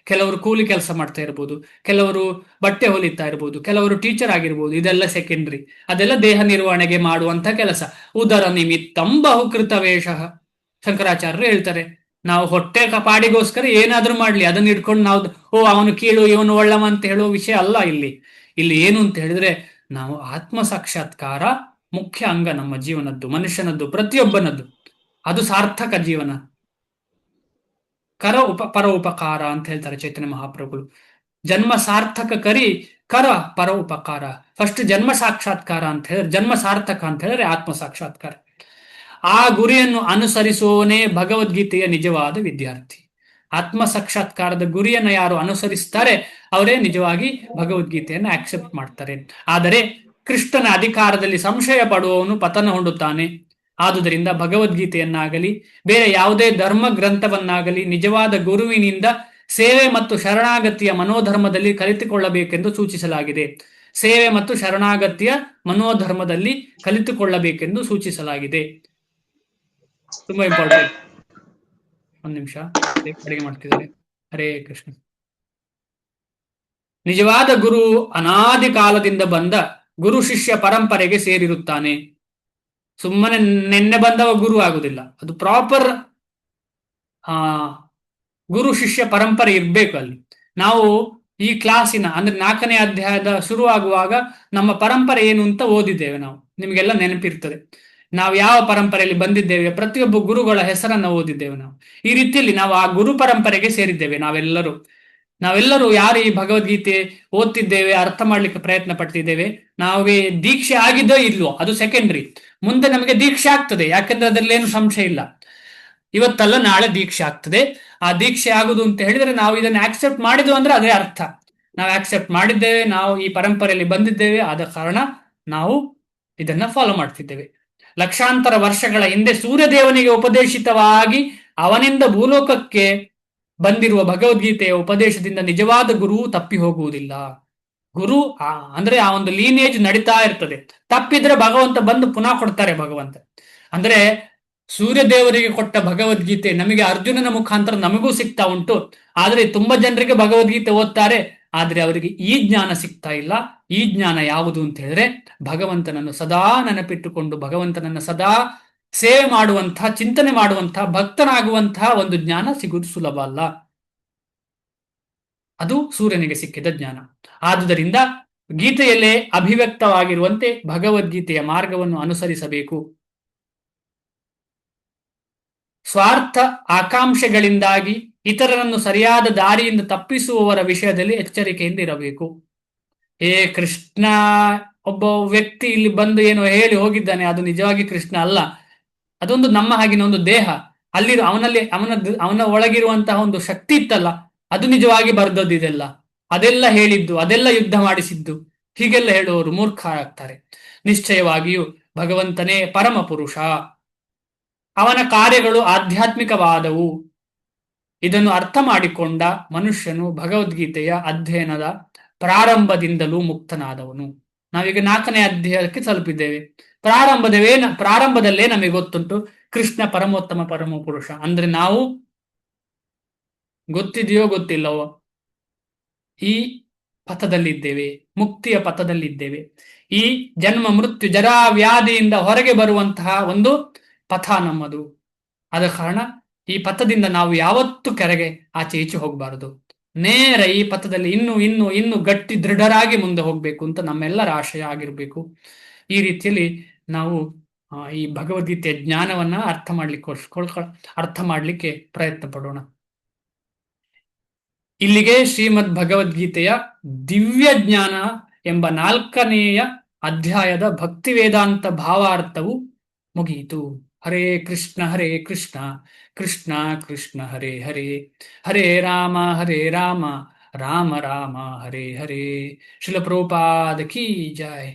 ಕೆಲವರು ಕೂಲಿ ಕೆಲಸ ಮಾಡ್ತಾ ಇರ್ಬೋದು, ಕೆಲವರು ಬಟ್ಟೆ ಹೊಲಿತಾ ಇರ್ಬೋದು, ಕೆಲವರು ಟೀಚರ್ ಆಗಿರ್ಬೋದು. ಇದೆಲ್ಲ ಸೆಕೆಂಡ್ರಿ. ಅದೆಲ್ಲ ದೇಹ ನಿರ್ವಹಣೆಗೆ ಮಾಡುವಂತ ಕೆಲಸ. ಉದರ ನಿಮಿತ್ತಂ ಬಹುಕೃತ ವೇಷ. ಶಂಕರಾಚಾರ್ಯರು ಹೇಳ್ತಾರೆ, ನಾವು ಹೊಟ್ಟೆ ಪಾಡಿಗೋಸ್ಕರ ಏನಾದ್ರೂ ಮಾಡ್ಲಿ, ಅದನ್ನ ಇಟ್ಕೊಂಡು ನಾವು ಅವನು ಕೀಳು ಇವನು ಒಳ್ಳವ ಅಂತ ಹೇಳುವ ವಿಷಯ ಅಲ್ಲ. ಇಲ್ಲಿ ಏನು ಅಂತ ಹೇಳಿದ್ರೆ, ನಾವು ಆತ್ಮ ಸಾಕ್ಷಾತ್ಕಾರ ಮುಖ್ಯ ಅಂಗ ನಮ್ಮ ಜೀವನದ್ದು, ಮನುಷ್ಯನದ್ದು, ಪ್ರತಿಯೊಬ್ಬನದ್ದು. ಅದು ಸಾರ್ಥಕ ಜೀವನ. ಪರ ಉಪಕಾರ ಅಂತ ಹೇಳ್ತಾರೆ ಚೈತನ್ಯ ಮಹಾಪ್ರಭುಗಳು. ಜನ್ಮ ಸಾರ್ಥಕ ಕರ ಪರ ಉಪಕಾರ. ಫಸ್ಟ್ ಜನ್ಮ ಸಾಕ್ಷಾತ್ಕಾರ ಅಂತ ಹೇಳಿದ್ರೆ, ಜನ್ಮ ಸಾರ್ಥಕ ಅಂತ ಹೇಳಿದ್ರೆ ಆತ್ಮ ಸಾಕ್ಷಾತ್ಕಾರ. ಆ ಗುರಿಯನ್ನು ಅನುಸರಿಸುವವನೇ ಭಗವದ್ಗೀತೆಯ ನಿಜವಾದ ವಿದ್ಯಾರ್ಥಿ. ಆತ್ಮ ಸಾಕ್ಷಾತ್ಕಾರದ ಗುರಿಯನ್ನು ಯಾರು ಅನುಸರಿಸ್ತಾರೆ ಅವರೇ ನಿಜವಾಗಿ ಭಗವದ್ಗೀತೆಯನ್ನು ಆಕ್ಸೆಪ್ಟ್ ಮಾಡ್ತಾರೆ. ಆದರೆ ಕೃಷ್ಣನ ಅಧಿಕಾರದಲ್ಲಿ ಸಂಶಯ ಪಡುವವನು ಪತನ ಹೊಂದುತ್ತಾನೆ. ಆದುದರಿಂದ ಭಗವದ್ಗೀತೆಯನ್ನಾಗಲಿ ಬೇರೆ ಯಾವುದೇ ಧರ್ಮ ಗ್ರಂಥವನ್ನಾಗಲಿ ನಿಜವಾದ ಗುರುವಿನಿಂದ ಸೇವೆ ಮತ್ತು ಶರಣಾಗತಿಯ ಮನೋಧರ್ಮದಲ್ಲಿ ಕಲಿತುಕೊಳ್ಳಬೇಕೆಂದು ಸೂಚಿಸಲಾಗಿದೆ. ಸೇವೆ ಮತ್ತು ಶರಣಾಗತಿಯ ಮನೋಧರ್ಮದಲ್ಲಿ ಕಲಿತುಕೊಳ್ಳಬೇಕೆಂದು ಸೂಚಿಸಲಾಗಿದೆ. ತುಂಬಾ ಇಂಪಾರ್ಟೆಂಟ್. ಒಂದು ನಿಮಿಷ, ಅಡಿಗೆ ಮಾಡ್ತಿದ್ದಾರೆ. ಹರೇ ಕೃಷ್ಣ. ನಿಜವಾದ ಗುರು ಅನಾದಿ ಕಾಲದಿಂದ ಬಂದ ಗುರು ಶಿಷ್ಯ ಪರಂಪರೆಗೆ ಸೇರಿರುತ್ತಾನೆ. ಸುಮ್ಮನೆ ನಿನ್ನೆ ಬಂದವ ಗುರು ಆಗುದಿಲ್ಲ. ಅದು ಪ್ರಾಪರ್ ಗುರು ಶಿಷ್ಯ ಪರಂಪರೆ ಇರ್ಬೇಕು ಅಲ್ಲಿ. ನಾವು ಈ ಕ್ಲಾಸಿನ ಅಂದ್ರೆ 4ನೇ ಅಧ್ಯಾಯದ ಶುರುವಾಗುವಾಗ ನಮ್ಮ ಪರಂಪರೆ ಏನು ಅಂತ ಓದಿದ್ದೇವೆ. ನಾವು ನಿಮಗೆಲ್ಲ ನೆನಪಿರ್ತದೆ ನಾವು ಯಾವ ಪರಂಪರೆಯಲ್ಲಿ ಬಂದಿದ್ದೇವೆ. ಪ್ರತಿಯೊಬ್ಬ ಗುರುಗಳ ಹೆಸರನ್ನು ಓದಿದ್ದೇವೆ ನಾವು. ಈ ರೀತಿಯಲ್ಲಿ ನಾವು ಆ ಗುರು ಪರಂಪರೆಗೆ ಸೇರಿದ್ದೇವೆ. ನಾವೆಲ್ಲರೂ ಯಾರು ಈ ಭಗವದ್ಗೀತೆ ಓದ್ತಿದ್ದೇವೆ, ಅರ್ಥ ಮಾಡ್ಲಿಕ್ಕೆ ಪ್ರಯತ್ನ ಪಡ್ತಿದ್ದೇವೆ, ನಾವೇ ದೀಕ್ಷೆ ಆಗಿದ್ದೋ ಇಲ್ವೋ ಅದು ಸೆಕೆಂಡ್ರಿ. ಮುಂದೆ ನಮಗೆ ದೀಕ್ಷೆ ಆಗ್ತದೆ, ಯಾಕಂದ್ರೆ ಅದರಲ್ಲಿ ಏನು ಸಂಶಯ ಇಲ್ಲ. ಇವತ್ತಲ್ಲ ನಾಳೆ ದೀಕ್ಷೆ ಆಗ್ತದೆ. ಆ ದೀಕ್ಷೆ ಆಗುದು ಅಂತ ಹೇಳಿದ್ರೆ ನಾವು ಇದನ್ನು ಆಕ್ಸೆಪ್ಟ್ ಮಾಡಿದ್ವು ಅಂದ್ರೆ ಅದೇ ಅರ್ಥ. ನಾವು ಆಕ್ಸೆಪ್ಟ್ ಮಾಡಿದ್ದೇವೆ, ನಾವು ಈ ಪರಂಪರೆಯಲ್ಲಿ ಬಂದಿದ್ದೇವೆ, ಆದ ಕಾರಣ ನಾವು ಇದನ್ನ ಫಾಲೋ ಮಾಡ್ತಿದ್ದೇವೆ. ಲಕ್ಷಾಂತರ ವರ್ಷಗಳ ಹಿಂದೆ ಸೂರ್ಯದೇವನಿಗೆ ಉಪದೇಶಿತವಾಗಿ ಅವನಿಂದ ಭೂಲೋಕಕ್ಕೆ ಬಂದಿರುವ ಭಗವದ್ಗೀತೆಯ ಉಪದೇಶದಿಂದ ನಿಜವಾದ ಗುರು ತಪ್ಪಿ ಹೋಗುವುದಿಲ್ಲ. ಗುರು ಅಂದ್ರೆ ಆ ಒಂದು ಲೀನೇಜ್ ನಡೀತಾ ಇರ್ತದೆ. ತಪ್ಪಿದ್ರೆ ಭಗವಂತ ಬಂದು ಪುನಃ ಕೊಡ್ತಾರೆ. ಭಗವಂತ ಅಂದ್ರೆ ಸೂರ್ಯದೇವರಿಗೆ ಕೊಟ್ಟ ಭಗವದ್ಗೀತೆ ನಮಗೆ ಅರ್ಜುನನ ಮುಖಾಂತರ ನಮಗೂ ಸಿಗ್ತಾ ಉಂಟು. ಆದ್ರೆ ತುಂಬಾ ಜನರಿಗೆ ಭಗವದ್ಗೀತೆ ಓದ್ತಾರೆ, ಆದ್ರೆ ಅವರಿಗೆ ಈ ಜ್ಞಾನ ಸಿಗ್ತಾ ಇಲ್ಲ. ಈ ಜ್ಞಾನ ಯಾವುದು ಅಂತ ಹೇಳಿದ್ರೆ ಭಗವಂತನನ್ನು ಸದಾ ನೆನಪಿಟ್ಟುಕೊಂಡು ಭಗವಂತನನ್ನು ಸದಾ ಸೇವೆ ಮಾಡುವಂತಹ, ಚಿಂತನೆ ಮಾಡುವಂತಹ, ಭಕ್ತನಾಗುವಂತಹ ಒಂದು ಜ್ಞಾನ ಸಿಗುವುದು ಸುಲಭ ಅಲ್ಲ. ಅದು ಸೂರ್ಯನಿಗೆ ಸಿಕ್ಕಿದ ಜ್ಞಾನ. ಆದುದರಿಂದ ಗೀತೆಯಲ್ಲೇ ಅಭಿವ್ಯಕ್ತವಾಗಿರುವಂತೆ ಭಗವದ್ಗೀತೆಯ ಮಾರ್ಗವನ್ನು ಅನುಸರಿಸಬೇಕು. ಸ್ವಾರ್ಥ ಆಕಾಂಕ್ಷೆಗಳಿಂದಾಗಿ ಇತರರನ್ನು ಸರಿಯಾದ ದಾರಿಯಿಂದ ತಪ್ಪಿಸುವವರ ವಿಷಯದಲ್ಲಿ ಎಚ್ಚರಿಕೆಯಿಂದ ಇರಬೇಕು. ಕೃಷ್ಣ ಒಬ್ಬ ವ್ಯಕ್ತಿ ಇಲ್ಲಿ ಬಂದು ಏನೋ ಹೇಳಿ ಹೋಗಿದ್ದಾನೆ, ಅದು ನಿಜವಾಗಿ ಕೃಷ್ಣ ಅಲ್ಲ. ಅದೊಂದು ನಮ್ಮ ಹಾಗಿನ ಒಂದು ದೇಹ. ಅಲ್ಲಿ ಅವನ ಒಳಗಿರುವಂತಹ ಒಂದು ಶಕ್ತಿ ಇತ್ತಲ್ಲ, ಅದು ನಿಜವಾಗಿ ಬರ್ದದ್ದಿದೆಲ್ಲ, ಅದೆಲ್ಲ ಹೇಳಿದ್ದು, ಅದೆಲ್ಲ ಯುದ್ಧ ಮಾಡಿಸಿದ್ದು, ಹೀಗೆಲ್ಲ ಹೇಳುವವರು ಮೂರ್ಖರಾಗ್ತಾರೆ. ನಿಶ್ಚಯವಾಗಿಯೂ ಭಗವಂತನೇ ಪರಮ ಪುರುಷ, ಅವನ ಕಾರ್ಯಗಳು ಆಧ್ಯಾತ್ಮಿಕವಾದವು. ಇದನ್ನು ಅರ್ಥ ಮಾಡಿಕೊಂಡ ಮನುಷ್ಯನು ಭಗವದ್ಗೀತೆಯ ಅಧ್ಯಯನದ ಪ್ರಾರಂಭದಿಂದಲೂ ಮುಕ್ತನಾದವನು. ನಾವೀಗ 4ನೇ ಅಧ್ಯಾಯಕ್ಕೆ ತಲುಪಿದ್ದೇವೆ. ಪ್ರಾರಂಭದಲ್ಲೇ ನಮಗೆ ಗೊತ್ತುಂಟು ಕೃಷ್ಣ ಪರಮೋತ್ತಮ ಪರಮ ಪುರುಷ. ಅಂದ್ರೆ ನಾವು ಗೊತ್ತಿದೆಯೋ ಗೊತ್ತಿಲ್ಲವೋ ಈ ಪಥದಲ್ಲಿದ್ದೇವೆ, ಮುಕ್ತಿಯ ಪಥದಲ್ಲಿದ್ದೇವೆ. ಈ ಜನ್ಮ ಮೃತ್ಯು ಜರಾ ವ್ಯಾಧಿಯಿಂದ ಹೊರಗೆ ಬರುವಂತಹ ಒಂದು ಪಥ ನಮ್ಮದು. ಆದ ಕಾರಣ ಈ ಪಥದಿಂದ ನಾವು ಯಾವತ್ತೂ ಕೆಳಗೆ ಆಚೆ ಈಚೆ ಹೋಗಬಾರದು. ನೇರ ಈ ಪಥದಲ್ಲಿ ಇನ್ನು ಗಟ್ಟಿ ದೃಢರಾಗಿ ಮುಂದೆ ಹೋಗ್ಬೇಕು ಅಂತ ನಮ್ಮೆಲ್ಲರ ಆಶಯ ಆಗಿರ್ಬೇಕು. ಈ ರೀತಿಯಲ್ಲಿ ನಾವು ಈ ಭಗವದ್ಗೀತೆಯ ಜ್ಞಾನವನ್ನ ಅರ್ಥ ಮಾಡ್ಲಿಕ್ಕೆ ಪ್ರಯತ್ನ ಪಡೋಣ. ಇಲ್ಲಿಗೆ ಶ್ರೀಮದ್ ಭಗವದ್ಗೀತೆಯ ದಿವ್ಯ ಜ್ಞಾನ ಎಂಬ 4ನೆಯ ಅಧ್ಯಾಯದ ಭಕ್ತಿ ವೇದಾಂತ ಭಾವಾರ್ಥವು ಮುಗಿಯಿತು. ಹರೇ ಕೃಷ್ಣ ಕೃಷ್ಣ ಕೃಷ್ಣ ಹರೇ ಹರೇ, ಹರೇ ರಾಮ ರಾಮ ರಾಮ ಹರೇ ಹರೇ. ಶ್ರೀಲ ಪ್ರಭುಪಾದ ಕೀ ಜಯ.